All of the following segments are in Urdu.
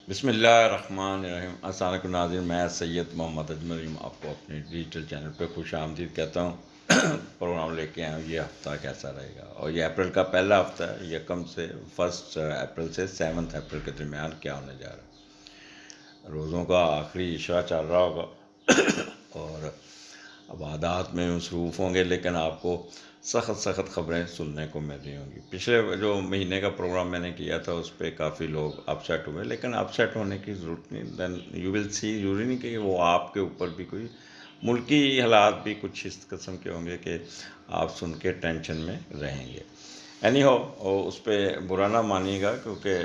بسم اللہ الرحمن الرحیم۔ السلام علیکم ناظرین، میں سید محمد اجمل آپ کو اپنے ڈیجیٹل چینل پہ خوش آمدید کہتا ہوں۔ پروگرام لے کے آیا ہوں، یہ ہفتہ کیسا رہے گا، اور یہ اپریل کا پہلا ہفتہ ہے، یکم سے 1 اپریل سے 7 اپریل کے درمیان کیا ہونے جا رہا ہے۔ روزوں کا آخری عشرہ چل رہا ہوگا اور عبادات میں مصروف ہوں گے، لیکن آپ کو سخت خبریں سننے کو مل رہی ہوں گی۔ پچھلے جو مہینے کا پروگرام میں نے کیا تھا اس پہ کافی لوگ اپسیٹ ہوئے، لیکن اپسیٹ ہونے کی ضرورت نہیں۔ دین یو ول سی، ضروری نہیں کہ وہ آپ کے اوپر بھی کوئی ملکی حالات بھی کچھ اس قسم کے ہوں گے کہ آپ سن کے ٹینشن میں رہیں گے۔ اینی ہو، اس پہ برا نہ مانیے گا، کیونکہ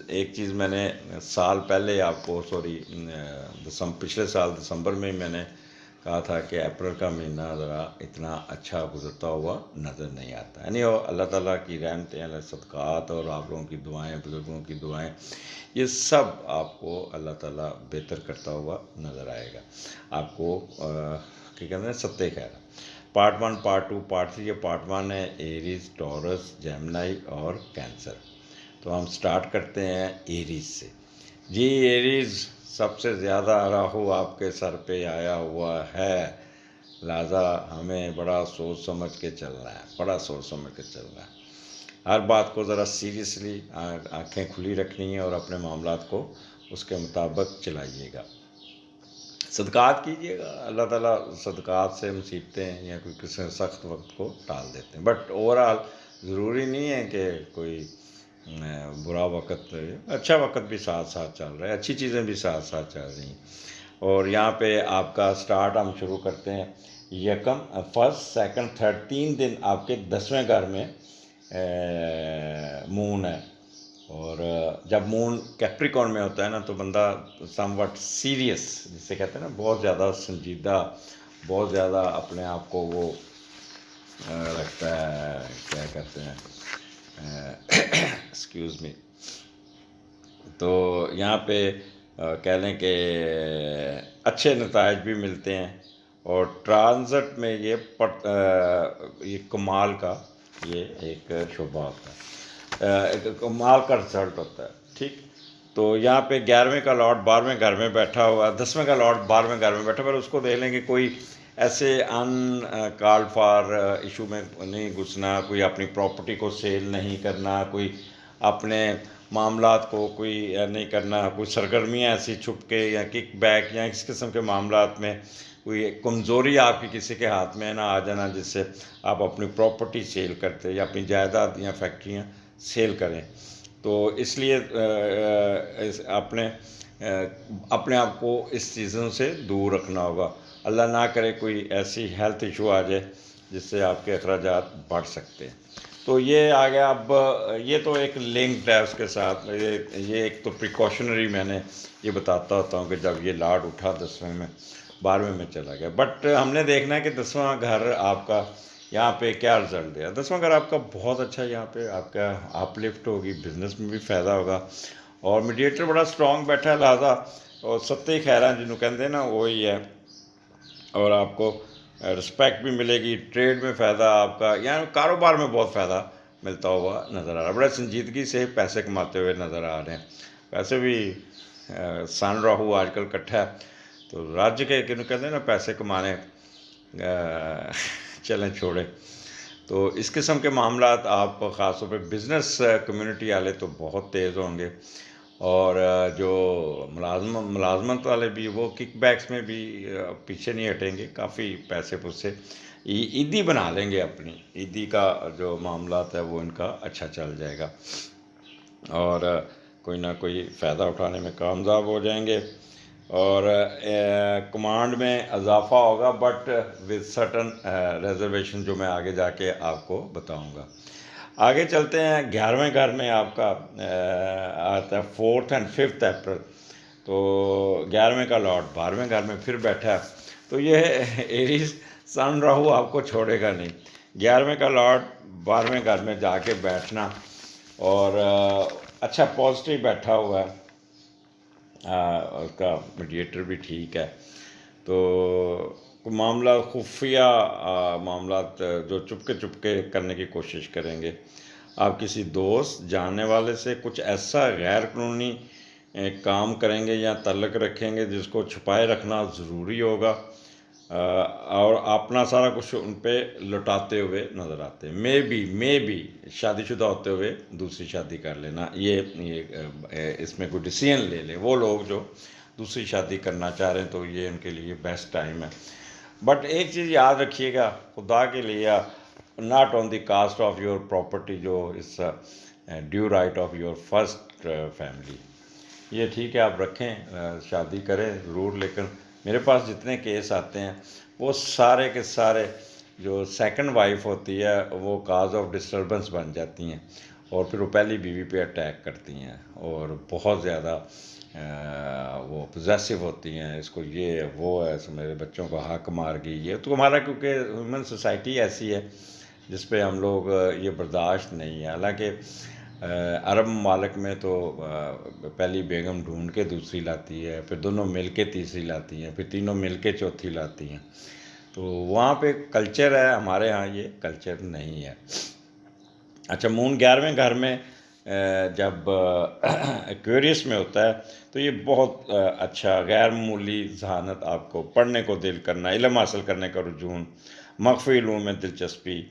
ایک چیز میں نے سال پہلے آپ کو پچھلے سال دسمبر میں میں نے کہا تھا کہ اپریل کا مہینہ ذرا اتنا اچھا گزرتا ہوا نظر نہیں آتا۔ یعنی اللہ تعالیٰ کی رحمتیں، اللہ صدقات اور آپ لوگوں کی دعائیں، بزرگوں کی دعائیں، یہ سب آپ کو اللہ تعالیٰ بہتر کرتا ہوا نظر آئے گا۔ آپ کو کیا کہتے ہیں، ستہ خیر۔ Part 1، part 2، part 3۔ یہ پارٹ 1 ہے ایریز، ٹورس، جیمنائی اور کینسر۔ تو ہم سٹارٹ کرتے ہیں ایریز سے۔ جی ایریز، سب سے زیادہ راہو آپ کے سر پہ آیا ہوا ہے، لہٰذا ہمیں بڑا سوچ سمجھ کے چلنا ہے، ہر بات کو ذرا سیریسلی آنکھیں کھلی رکھنی ہے اور اپنے معاملات کو اس کے مطابق چلائیے گا۔ صدقات کیجیے گا، اللہ تعالیٰ صدقات سے مصیبتیں یا کوئی کسی سخت وقت کو ٹال دیتے ہیں، بٹ اوورآل ضروری نہیں ہے کہ کوئی برا وقت، اچھا وقت بھی ساتھ چل رہا ہے، اچھی چیزیں بھی ساتھ چل رہی ہیں۔ اور یہاں پہ آپ کا سٹارٹ ہم شروع کرتے ہیں یکم، 1، 2، 3، 3 دن آپ کے 10ویں گھر میں مون ہے، اور جب مون کیپریکارن میں ہوتا ہے نا تو بندہ سم وٹ سیریس، جسے کہتے ہیں نا، بہت زیادہ سنجیدہ، بہت زیادہ اپنے آپ کو وہ رکھتا ہے، کیا کہتے ہیں، ایکسکیوز می۔ تو یہاں پہ کہہ لیں کہ اچھے نتائج بھی ملتے ہیں، اور ٹرانزٹ میں یہ کمال کا یہ ایک شعبہ ہوتا ہے، ایک کمال کا رزلٹ ہوتا ہے، ٹھیک۔ تو یہاں پہ 11ویں کا لاٹ 12ویں گھر میں بیٹھا ہوا، 10ویں کا لاٹ 12ویں گھر میں بیٹھا، پر اس کو دیکھ لیں کہ کوئی ایسے ان کال فار ایشو میں نہیں گھسنا، کوئی اپنی پراپرٹی کو سیل نہیں کرنا، کوئی اپنے معاملات کو کوئی نہیں کرنا، کوئی سرگرمیاں ایسی چھپ کے یا کک بیک یا اس قسم کے معاملات میں کوئی کمزوری آپ کی کسی کے ہاتھ میں نہ آ جانا جس سے آپ اپنی پراپرٹی سیل کرتے یا اپنی جائیداد یا فیکٹریاں سیل کریں۔ تو اس لیے اپنے آپ کو اس چیزوں سے دور رکھنا ہوگا۔ اللہ نہ کرے کوئی ایسی ہیلتھ ایشو آ جائے جس سے آپ کے اخراجات بڑھ سکتے ہیں۔ تو یہ آ گیا۔ اب یہ تو ایک لنکڈ ہے اس کے ساتھ، یہ ایک تو پریکاشنری میں نے یہ بتاتا ہوتا ہوں کہ جب یہ لاٹ اٹھا 10ویں میں 12ویں میں چلا گیا، بٹ ہم نے دیکھنا ہے کہ 10واں گھر آپ کا یہاں پہ کیا رزلٹ دیا۔ 10واں گھر آپ کا بہت اچھا، یہاں پہ آپ کا اپ لفٹ ہوگی، بزنس میں بھی فائدہ ہوگا، اور میڈیٹر بڑا اسٹرانگ بیٹھا ہے، لہٰذا اور ستہ خیران جنہوں کہتے ہیں نا وہی ہے، اور آپ کو رسپیکٹ بھی ملے گی، ٹریڈ میں فائدہ آپ کا، یعنی کاروبار میں بہت فائدہ ملتا ہوا نظر آ رہا ہے، بڑے سنجیدگی سے پیسے کماتے ہوئے نظر آ رہے ہیں۔ ویسے بھی سن راہو آج کل کٹھا ہے، تو راجیہ کے کہتے ہیں نا پیسے کمانے چلیں چھوڑے، تو اس قسم کے معاملات آپ خاص طور پہ بزنس کمیونٹی والے تو بہت تیز ہوں گے، اور جو ملازمت والے بھی وہ کک بیکس میں بھی پیچھے نہیں ہٹیں گے، کافی پیسے پوسے عیدی بنا لیں گے، اپنی عیدی کا جو معاملات ہے وہ ان کا اچھا چل جائے گا، اور کوئی نہ کوئی فائدہ اٹھانے میں کامیاب ہو جائیں گے، اور کمانڈ میں اضافہ ہوگا، بٹ ود سرٹن ریزرویشن جو میں آگے جا کے آپ کو بتاؤں گا۔ آگے چلتے ہیں 11ویں گھر میں آپ کا آتا ہے 4 اور 5 اپریل، تو 11ویں کا لاٹ 12ویں گھر میں پھر بیٹھا ہے، تو یہ ایریز سن راہو آپ کو چھوڑے گا نہیں۔ 11ویں کا لاٹ 12ویں گھر میں جا کے بیٹھنا، اور اچھا پازیٹیو بیٹھا ہوا ہے، اس کا میڈیٹر بھی ٹھیک ہے، تو معاملات خفیہ معاملات جو چپ کے کرنے کی کوشش کریں گے۔ آپ کسی دوست جاننے والے سے کچھ ایسا غیر قانونی کام کریں گے یا تعلق رکھیں گے جس کو چھپائے رکھنا ضروری ہوگا، اور اپنا سارا کچھ ان پہ لٹاتے ہوئے نظر آتے ہیں۔ مے بی شادی شدہ ہوتے ہوئے دوسری شادی کر لینا، یہ اس میں کوئی ڈیسیژن لے لے وہ لوگ جو دوسری شادی کرنا چاہ رہے ہیں، تو یہ ان کے لیے بیسٹ ٹائم ہے۔ بٹ ایک چیز یاد رکھیے گا، خدا کے لیے، not on the cost of your property جو اس due right of your first family. یہ ٹھیک ہے آپ رکھیں، شادی کریں ضرور، لیکن میرے پاس جتنے کیس آتے ہیں وہ سارے کے سارے جو سیکنڈ وائف ہوتی ہے وہ کاز آف ڈسٹربنس بن جاتی ہیں، اور پھر وہ پہلی بیوی پہ اٹیک کرتی ہیں، اور بہت زیادہ وہ پوزیسو ہوتی ہیں، اس کو یہ وہ ہے، میرے بچوں کو حق مار گئی یہ تو ہمارا، کیونکہ ہیومن سوسائٹی ایسی ہے جس پہ ہم لوگ یہ برداشت نہیں ہے۔ حالانکہ عرب ممالک میں تو پہلی بیگم ڈھونڈ کے دوسری لاتی ہے، پھر دونوں مل کے تیسری لاتی ہیں، پھر تینوں مل کے چوتھی لاتی ہیں، تو وہاں پہ کلچر ہے، ہمارے ہاں یہ کلچر نہیں ہے۔ اچھا، مون 11ویں گھر میں جب ایکویریس میں ہوتا ہے تو یہ بہت اچھا غیر معمولی ذہانت، آپ کو پڑھنے کو دل کرنا، علم حاصل کرنے کا رجوع، مخفی علوم میں دلچسپی،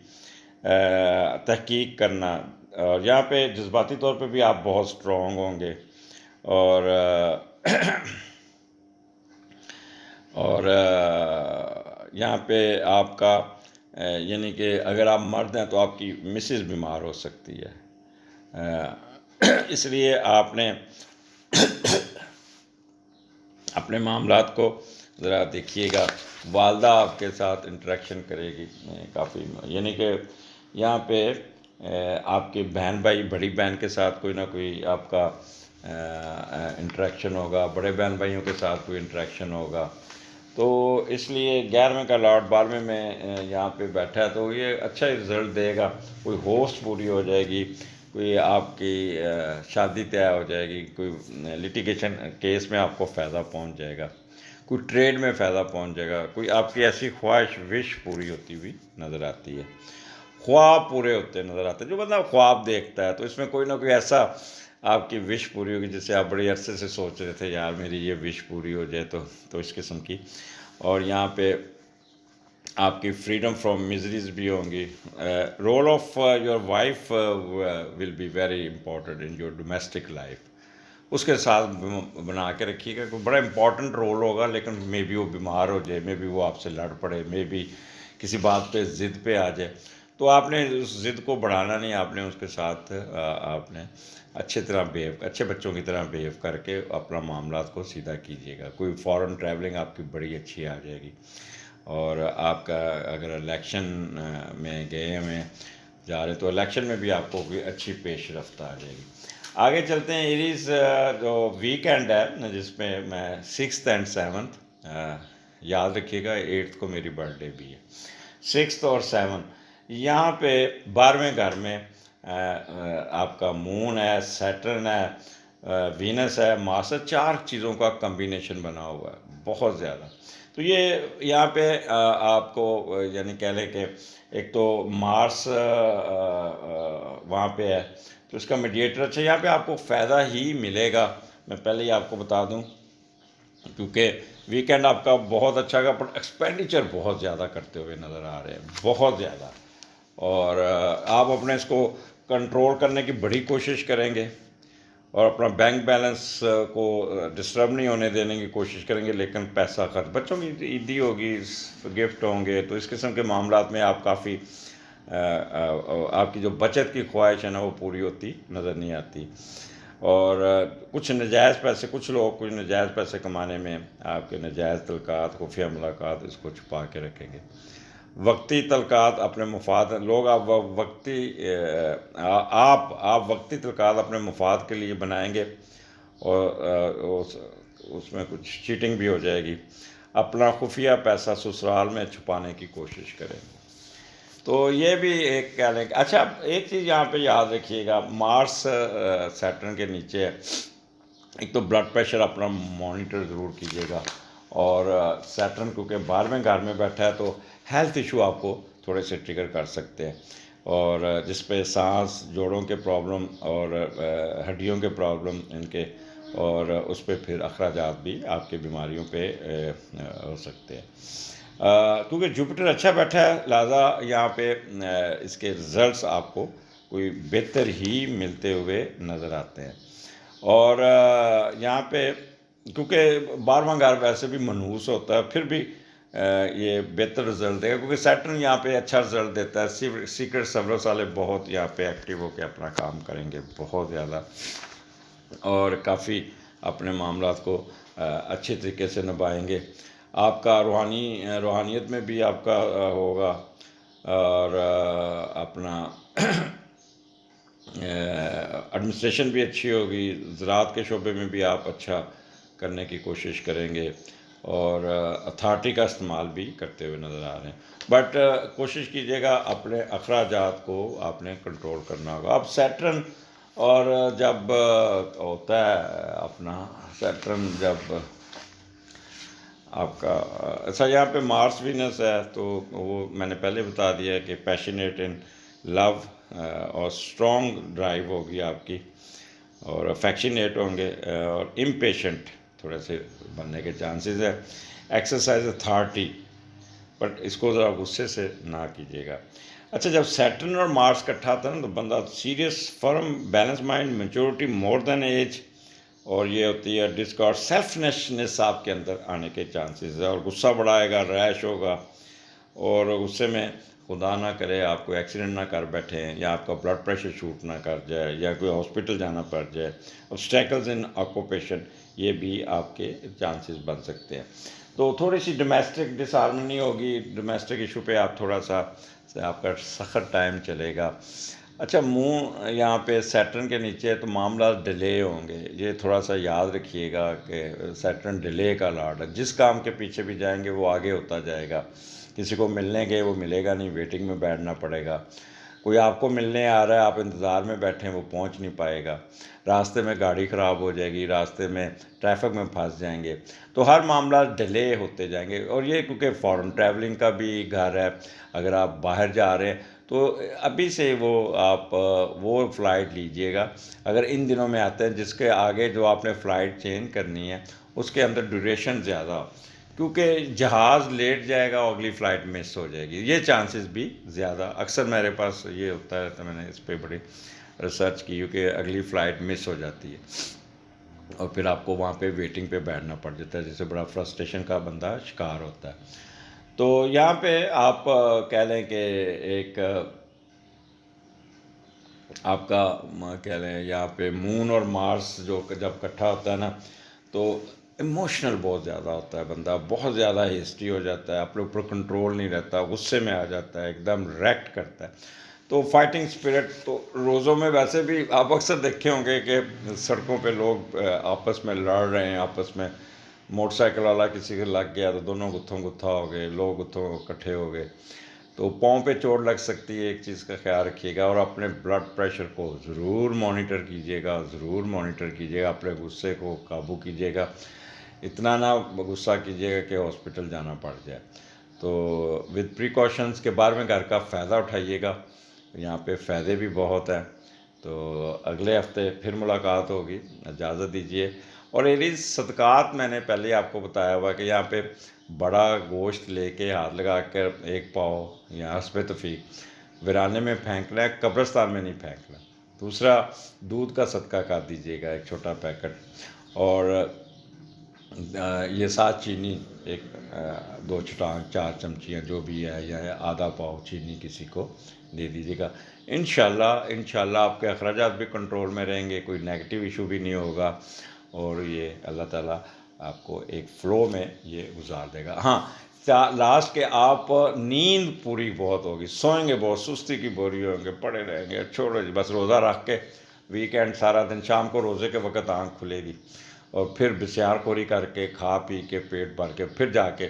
تحقیق کرنا، اور یہاں پہ جذباتی طور پہ بھی آپ بہت اسٹرانگ ہوں گے، اور یہاں پہ آپ کا یعنی کہ اگر آپ مرد ہیں تو آپ کی مسز بیمار ہو سکتی ہے، اس لیے آپ نے اپنے معاملات کو ذرا دیکھیے گا۔ والدہ آپ کے ساتھ انٹریکشن کرے گی کافی، یعنی کہ یہاں پہ آپ کے بہن بھائی، بڑی بہن کے ساتھ کوئی نہ کوئی آپ کا انٹریکشن ہوگا، بڑے بہن بھائیوں کے ساتھ کوئی انٹریکشن ہوگا، تو اس لیے 11ویں کا لارڈ 12ویں میں یہاں پہ بیٹھا ہے تو یہ اچھا رزلٹ دے گا، کوئی ہوسٹ پوری ہو جائے گی، کوئی آپ کی شادی طے ہو جائے گی، کوئی لٹیگیشن کیس میں آپ کو فائدہ پہنچ جائے گا، کوئی ٹریڈ میں فائدہ پہنچ جائے گا، کوئی آپ کی ایسی خواہش وش پوری ہوتی ہوئی نظر آتی ہے، خواب پورے ہوتے نظر آتے ہیں۔ جو بندہ خواب دیکھتا ہے تو اس میں کوئی نہ کوئی ایسا آپ کی وش پوری ہوگی جسے آپ بڑے عرصے سے سوچ رہے تھے، یار میری یہ وش پوری ہو جائے، تو اس قسم کی۔ اور یہاں پہ آپ کی فریڈم فرام میزریز بھی ہوں گی۔ Role of your wife will be very important in your domestic life, اس کے ساتھ بنا کے رکھیے گا، کوئی بڑا امپورٹنٹ رول ہوگا، لیکن مے بی وہ بیمار ہو جائے، مے بی وہ آپ سے لڑ پڑے، مے بی کسی بات پہ ضد پہ آ جائے، تو آپ نے اس ضد کو بڑھانا نہیں، آپ نے اس کے ساتھ آپ نے اچھے بچوں کی طرح بیہیو کر کے اپنا معاملات کو سیدھا کیجیے گا۔ کوئی فارن ٹریولنگ آپ کی بڑی اچھی آ جائے گی، اور آپ کا اگر الیکشن میں گئے ہوئے جا رہے تو الیکشن میں بھی آپ کو کوئی اچھی پیش رفت آ جائے گی۔ آگے چلتے ہیں، ایریز جو ویکینڈ ہے جس میں 6th and 7th، یاد رکھیے گا 8th کو میری برتھ ڈے بھی ہے، 6th اور 7th، یہاں پہ 12ویں گھر میں آپ کا مون ہے، سیٹرن ہے، وینس ہے، مارس ہے، 4 چیزوں کا کمبینیشن بنا ہوا ہے بہت زیادہ۔ تو یہ یہاں پہ آپ کو یعنی کہہ لیں کہ ایک تو مارس وہاں پہ ہے تو اس کا میڈیٹر اچھا، یہاں پہ آپ کو فائدہ ہی ملے گا، میں پہلے ہی آپ کو بتا دوں، کیونکہ ویکینڈ آپ کا بہت اچھا گا، پر ایکسپینڈیچر بہت زیادہ کرتے ہوئے نظر آ رہے ہیں، بہت زیادہ، اور آپ اپنے اس کو کنٹرول کرنے کی بڑی کوشش کریں گے، اور اپنا بینک بیلنس کو ڈسٹرب نہیں ہونے دینے کی کوشش کریں گے، لیکن پیسہ خرچ، بچوں کی عیدی ہوگی، گفٹ ہوں گے، تو اس قسم کے معاملات میں آپ کافی آپ کی جو بچت کی خواہش ہے نا وہ پوری ہوتی نظر نہیں آتی، اور کچھ نجائز پیسے، کچھ لوگ کچھ نجائز پیسے کمانے میں آپ کے نجائز تعلقات، خفیہ ملاقات، اس کو چھپا کے رکھیں گے، وقتی تعلقات اپنے مفاد، لوگ آپ وقتی تعلقات اپنے مفاد کے لیے بنائیں گے، اور اس میں کچھ چیٹنگ بھی ہو جائے گی، اپنا خفیہ پیسہ سسرال میں چھپانے کی کوشش کریں گے، تو یہ بھی ایک کہہ لیں کہ اچھا ایک چیز یہاں پہ یاد رکھیے گا، مارس سیٹرن کے نیچے ہے، ایک تو بلڈ پریشر اپنا مانیٹر ضرور کیجیے گا، اور سیٹرن کیونکہ 12ویں گھر میں بیٹھا ہے تو ہیلتھ ایشو آپ کو تھوڑے سے ٹریگر کر سکتے ہیں، اور جس پہ سانس، جوڑوں کے پرابلم اور ہڈیوں کے پرابلم ان کے اور اس پہ پھر اخراجات بھی آپ کے بیماریوں پہ ہو سکتے ہیں. کیونکہ جوپیٹر اچھا بیٹھا ہے لہٰذا یہاں پہ اس کے رزلٹس آپ کو کوئی بہتر ہی ملتے ہوئے نظر آتے ہیں. اور یہاں پہ کیونکہ 12واں گھر ویسے بھی منحوس ہوتا ہے پھر بھی یہ بہتر رزلٹ دے گا کیونکہ سیٹرن یہاں پہ اچھا رزلٹ دیتا ہے. سیکرٹ سروس والے بہت یہاں پہ ایکٹیو ہو کے اپنا کام کریں گے بہت زیادہ اور کافی اپنے معاملات کو اچھے طریقے سے نبھائیں گے. آپ کا روحانیت میں بھی آپ کا ہوگا اور اپنا ایڈمنسٹریشن بھی اچھی ہوگی. زراعت کے شعبے میں بھی آپ اچھا کرنے کی کوشش کریں گے اور اتھارٹی کا استعمال بھی کرتے ہوئے نظر آ رہے ہیں. بٹ کوشش کیجیے گا اپنے اخراجات کو آپ نے کنٹرول کرنا ہوگا. اب سیٹرن اور جب ہوتا ہے اپنا سیٹرن جب آپ کا اچھا یہاں پہ مارس وینس ہے تو وہ میں نے پہلے بتا دیا ہے کہ پیشنیٹ ان لو اور اسٹرانگ ڈرائیو ہوگی آپ کی اور افیکشنیٹ ہوں گے اور امپیشنٹ تھوڑے سے بننے کے چانسز ہے. ایکسرسائز اتھارٹی بٹ اس کو ذرا غصے سے نہ کیجیے گا. اچھا جب سیٹرن اور مارس اکٹھا تھا نا تو بندہ سیریس فرم بیلنس مائنڈ میچورٹی مور دین ایج اور یہ ہوتی ہے ڈسکارڈ سیلفنیس آپ کے اندر آنے کے چانسز ہے اور غصہ بڑھائے گا ریش ہوگا اور غصے میں خدا نہ کرے آپ کو ایکسیڈنٹ نہ کر بیٹھیں یا آپ کا بلڈ پریشر شوٹ نہ کر جائے یا کوئی ہاسپٹل جانا پڑ جائے. obstacles ان آکوپیشن یہ بھی آپ کے چانسز بن سکتے ہیں. تو تھوڑی سی ڈومیسٹک ڈس ہارمنی ہوگی. ڈومیسٹک ایشو پہ آپ تھوڑا سا آپ کا سخت ٹائم چلے گا. اچھا منہ یہاں پہ سیٹرن کے نیچے تو معاملات ڈیلے ہوں گے. یہ تھوڑا سا یاد رکھیے گا کہ سیٹرن ڈیلے کا لاڈ ہے. جس کام کے پیچھے بھی جائیں گے وہ آگے ہوتا جائے گا. کسی کو ملنے گئے وہ ملے گا نہیں ویٹنگ میں بیٹھنا پڑے گا. کوئی آپ کو ملنے آ رہا ہے آپ انتظار میں بیٹھیں وہ پہنچ نہیں پائے گا. راستے میں گاڑی خراب ہو جائے گی راستے میں ٹریفک میں پھنس جائیں گے. تو ہر معاملہ ڈیلے ہوتے جائیں گے. اور یہ کیونکہ فارن ٹریولنگ کا بھی گھر ہے اگر آپ باہر جا رہے ہیں تو ابھی سے وہ فلائٹ لیجئے گا. اگر ان دنوں میں آتے ہیں جس کے آگے جو آپ نے فلائٹ چینج کرنی ہے اس کے اندر ڈیوریشن زیادہ ہو کیونکہ جہاز لیٹ جائے گا اور اگلی فلائٹ مس ہو جائے گی. یہ چانسز بھی زیادہ اکثر میرے پاس یہ ہوتا ہے تو میں نے اس پہ بڑی ریسرچ کی کہ اگلی فلائٹ مس ہو جاتی ہے اور پھر آپ کو وہاں پہ ویٹنگ پہ بیٹھنا پڑ جاتا ہے جس سے بڑا فرسٹریشن کا بندہ شکار ہوتا ہے. تو یہاں پہ آپ کہہ لیں کہ ایک آپ کا کہہ لیں یہاں پہ مون اور مارس جو جب اکٹھا ہوتا ہے نا تو ایموشنل بہت زیادہ ہوتا ہے. بندہ بہت زیادہ ہیسٹی ہو جاتا ہے اپنے اوپر کنٹرول نہیں رہتا غصے میں آ جاتا ہے ایک دم ریکٹ کرتا ہے. تو فائٹنگ اسپرٹ تو روزوں میں ویسے بھی آپ اکثر دیکھے ہوں گے کہ سڑکوں پہ لوگ آپس میں لڑ رہے ہیں آپس میں موٹر سائیکل والا کسی کے لگ گیا تو دونوں گتھوں گتھا ہو گئے لوگ گتھوں اکٹھے ہو گئے. تو پاؤں پہ چوٹ لگ سکتی ہے. ایک چیز کا خیال رکھیے گا اور اپنے بلڈ پریشر کو ضرور مانیٹر کیجیے گا اپنے غصے کو قابو کیجیے گا. اتنا نہ غصہ کیجیے گا کہ ہاسپٹل جانا پڑ جائے. تو ود پریکاشنز کے بارے میں گھر کا فائدہ اٹھائیے گا. یہاں پہ فائدے بھی بہت ہیں. تو اگلے ہفتے پھر ملاقات ہوگی. اجازت دیجیے. اور ایریز صدقات میں نے پہلے آپ کو بتایا ہوا کہ یہاں پہ بڑا گوشت لے کے ہاتھ لگا کر ایک پاؤ یا حسب توفیق ویرانے میں پھینکنا ہے قبرستان میں نہیں پھینکنا. دوسرا دودھ کا صدقہ کر دیجیے گا ایک چھوٹا پیکٹ اور یہ 7 چینی ایک 2 چٹان 4 چمچیاں جو بھی ہے یا آدھا پاؤ چینی کسی کو دے دیجیے گا. انشاءاللہ آپ کے اخراجات بھی کنٹرول میں رہیں گے. کوئی نیگیٹو ایشو بھی نہیں ہوگا اور یہ اللہ تعالیٰ آپ کو ایک فلو میں یہ گزار دے گا. ہاں لاسٹ کے آپ نیند پوری بہت ہوگی سوئیں گے بہت سستی کی بوری ہوں گے پڑے رہیں گے. چھوڑو جی بس روزہ رکھ کے ویکینڈ سارا دن شام کو روزے کے وقت آنکھ کھلے گی اور پھر بسیار خوری کر کے کھا پی کے پیٹ بھر کے پھر جا کے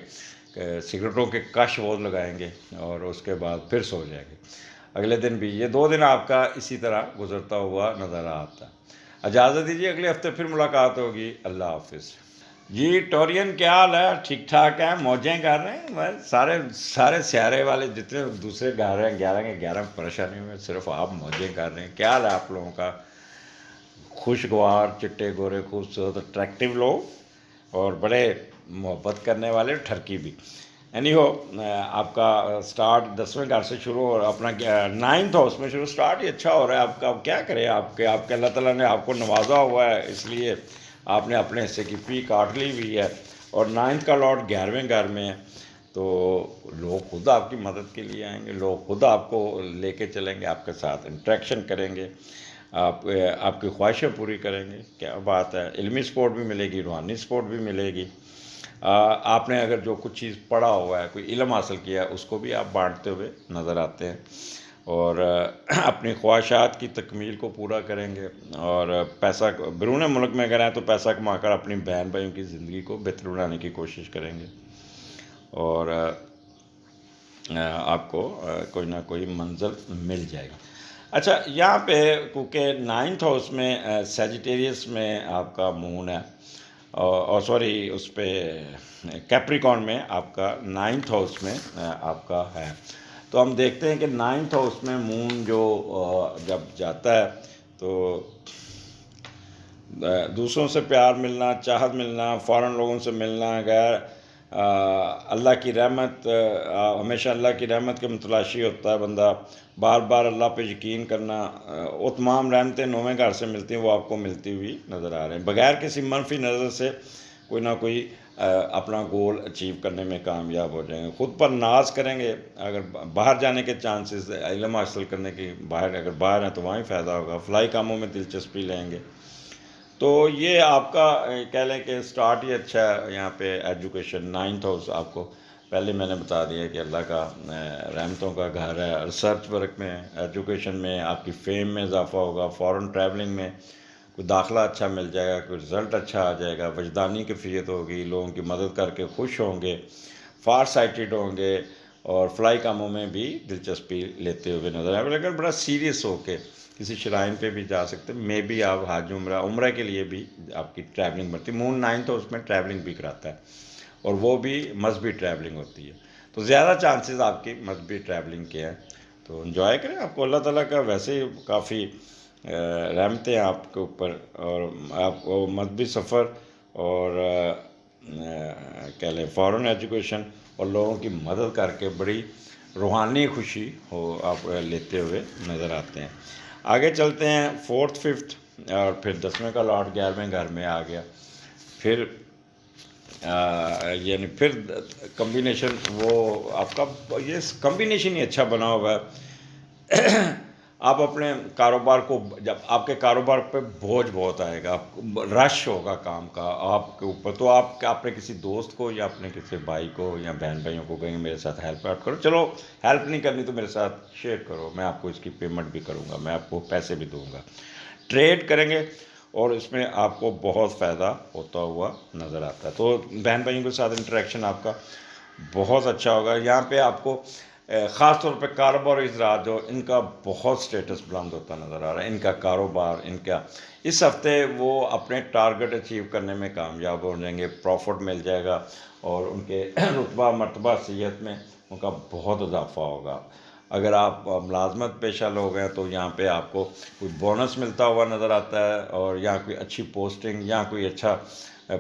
سگریٹوں کے کش وہ لگائیں گے اور اس کے بعد پھر سو جائیں گے. اگلے دن بھی یہ 2 دن آپ کا اسی طرح گزرتا ہوا نظر آتا ہے. اجازت دیجیے اگلے ہفتے پھر ملاقات ہوگی. اللہ حافظ. جی ٹورین کیا حال ہے؟ ٹھیک ٹھاک ہیں؟ موجیں کر رہے ہیں؟ بس سارے سیارے والے جتنے دوسرے گھر ہیں 11 کے 11 پریشانی میں صرف آپ موجیں کر رہے ہیں. کیا حال ہے آپ لوگوں کا؟ خوشگوار چٹے گورے خوبصورت اٹریکٹیو لوگ اور بڑے محبت کرنے والے ٹھرکی بھی. اینی ہو آپ کا سٹارٹ 10ویں گھر سے شروع اور اپنا 9th ہاؤس میں شروع سٹارٹ ہی اچھا ہو رہا ہے آپ کا. اب کیا کریں آپ کے اللہ تعالیٰ نے آپ کو نوازا ہوا ہے, اس لیے آپ نے اپنے حصے کی پی کاٹ لی ہوئی ہے. اور 9th کا لارڈ 11ویں گھر میں ہے, تو لوگ خود آپ کی مدد کے لیے آئیں گے, لوگ خود آپ کو لے کے چلیں گے, آپ کے ساتھ انٹریکشن کریں گے, آپ کی خواہشیں پوری کریں گے. کیا بات ہے, علمی سپورٹ بھی ملے گی, روحانی سپورٹ بھی ملے گی. آپ نے اگر جو کچھ چیز پڑھا ہوا ہے, کوئی علم حاصل کیا ہے, اس کو بھی آپ بانٹتے ہوئے نظر آتے ہیں, اور اپنی خواہشات کی تکمیل کو پورا کریں گے. اور پیسہ بیرون ملک میں اگر ہیں تو پیسہ کما کر اپنی بہن بھائیوں کی زندگی کو بہتر بنانے کی کوشش کریں گے, اور آپ کو کوئی نہ کوئی منزل مل جائے گی. اچھا, یہاں پہ کیونکہ 9th ہاؤس میں سیجیٹیریس میں آپ کا مون ہے, اور سوری اس پہ کیپریکون میں آپ کا 9th ہاؤس میں آپ کا ہے, تو ہم دیکھتے ہیں کہ 9th ہاؤس میں مون جو جب جاتا ہے تو دوسروں سے پیار ملنا, چاہت ملنا, فوراً لوگوں سے ملنا, غیر اللہ کی رحمت, ہمیشہ اللہ کی رحمت کے متلاشی ہوتا ہے بندہ, بار بار اللہ پہ یقین کرنا, وہ تمام رحمتیں 9ویں گھر سے ملتی ہیں, وہ آپ کو ملتی ہوئی نظر آ رہے ہیں. بغیر کسی منفی نظر سے کوئی نہ کوئی اپنا گول اچیو کرنے میں کامیاب ہو جائیں گے. خود پر ناز کریں گے, اگر باہر جانے کے چانسز, علم حاصل کرنے کی اگر باہر ہیں تو وہاں ہی فائدہ ہوگا. فلائی کاموں میں دلچسپی لیں گے. تو یہ آپ کا کہہ لیں کہ سٹارٹ ہی اچھا ہے یہاں پہ. ایجوکیشن 9th ہاؤس آپ کو پہلے میں نے بتا دیا کہ اللہ کا رحمتوں کا گھر ہے. ریسرچ ورک میں, ایجوکیشن میں آپ کی فیم میں اضافہ ہوگا, فورن ٹریولنگ میں کوئی داخلہ اچھا مل جائے گا, کوئی رزلٹ اچھا آ جائے گا, وجدانی کیفیت ہوگی, لوگوں کی مدد کر کے خوش ہوں گے, فار سائٹڈ ہوں گے, اور فلائی کاموں میں بھی دلچسپی لیتے ہوئے نظر آئے. لیکن بڑا سیریس ہو کے کسی شرائن پہ بھی جا سکتے ہیں, مے بی آپ حج عمرہ کے لیے بھی آپ کی ٹریولنگ بڑھتی ہے. مون 9th ہاؤس میں ٹریولنگ بھی کراتا ہے, اور وہ بھی مذہبی ٹریولنگ ہوتی ہے, تو زیادہ چانسز آپ کی مذہبی ٹریولنگ کے ہیں. تو انجوائے کریں, آپ کو اللہ تعالیٰ کا ویسے ہی کافی رحمتیں ہیں آپ کے اوپر, اور آپ کو مذہبی سفر اور کہہ لیں فورن ایجوکیشن اور لوگوں کی مدد کر کے بڑی روحانی خوشی ہو آپ لیتے ہوئے نظر آتے ہیں. آگے چلتے ہیں 4th 5th, اور پھر 10ویں کا لارڈ 11ویں گھر میں آ گیا. پھر یعنی پھر کمبینیشن وہ آپ کا یہ کمبینیشن ہی اچھا بنا ہوا ہے. آپ اپنے کاروبار کو, جب آپ کے کاروبار پہ بوجھ بہت آئے گا, رش ہوگا کام کا آپ کے اوپر, تو آپ اپنے کسی دوست کو یا اپنے کسی بھائی کو یا بہن بھائیوں کو کہیں میرے ساتھ ہیلپ آؤٹ کرو. چلو ہیلپ نہیں کرنی تو میرے ساتھ شیئر کرو, میں آپ کو اس کی پیمنٹ بھی کروں گا, میں آپ کو پیسے بھی دوں گا. ٹریڈ کریں گے, اور اس میں آپ کو بہت فائدہ ہوتا ہوا نظر آتا ہے. تو بہن بھائیوں کے ساتھ انٹریکشن آپ کا بہت اچھا ہوگا. یہاں پہ آپ کو خاص طور پہ کاروبار اجراءات جو ان کا بہت سٹیٹس بلند ہوتا نظر آ رہا ہے. ان کا کاروبار, ان کا اس ہفتے وہ اپنے ٹارگٹ اچیو کرنے میں کامیاب ہو جائیں گے, پروفٹ مل جائے گا, اور ان کے رتبہ مرتبہ صحت میں ان کا بہت اضافہ ہوگا. اگر آپ ملازمت پیشہ لوگ ہیں تو یہاں پہ آپ کو کوئی بونس ملتا ہوا نظر آتا ہے, اور یہاں کوئی اچھی پوسٹنگ, یہاں کوئی اچھا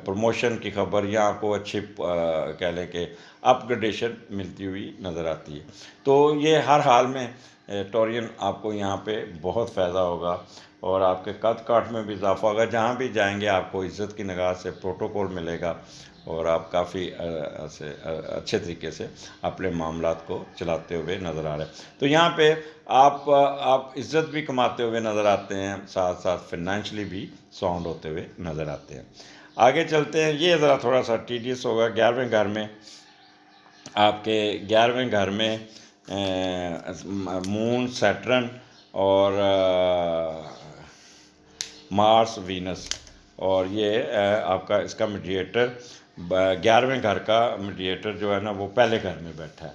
پروموشن کی خبر, یہاں کو اچھی کہہ لیں کہ اپ گریڈیشن ملتی ہوئی نظر آتی ہے. تو یہ ہر حال میں ٹورین آپ کو یہاں پہ بہت فائدہ ہوگا, اور آپ کے قد کاٹ میں بھی اضافہ ہوگا. جہاں بھی جائیں گے آپ کو عزت کی نگاہ سے پروٹوکول ملے گا, اور آپ کافی اچھے طریقے سے اپنے معاملات کو چلاتے ہوئے نظر آ رہے ہیں. تو یہاں پہ آپ عزت بھی کماتے ہوئے نظر آتے ہیں, ساتھ ساتھ فنانشلی بھی ساؤنڈ ہوتے ہوئے نظر آتے ہیں. آگے چلتے ہیں, یہ ذرا تھوڑا سا ٹیڈیس ہوگا. 11ویں گھر میں آپ کے 11ویں گھر میں مون, سیٹرن اور مارس, وینس, اور یہ آپ کا اس کا میڈیٹر 11ویں گھر کا میڈیٹر جو ہے نا وہ پہلے گھر میں بیٹھا ہے.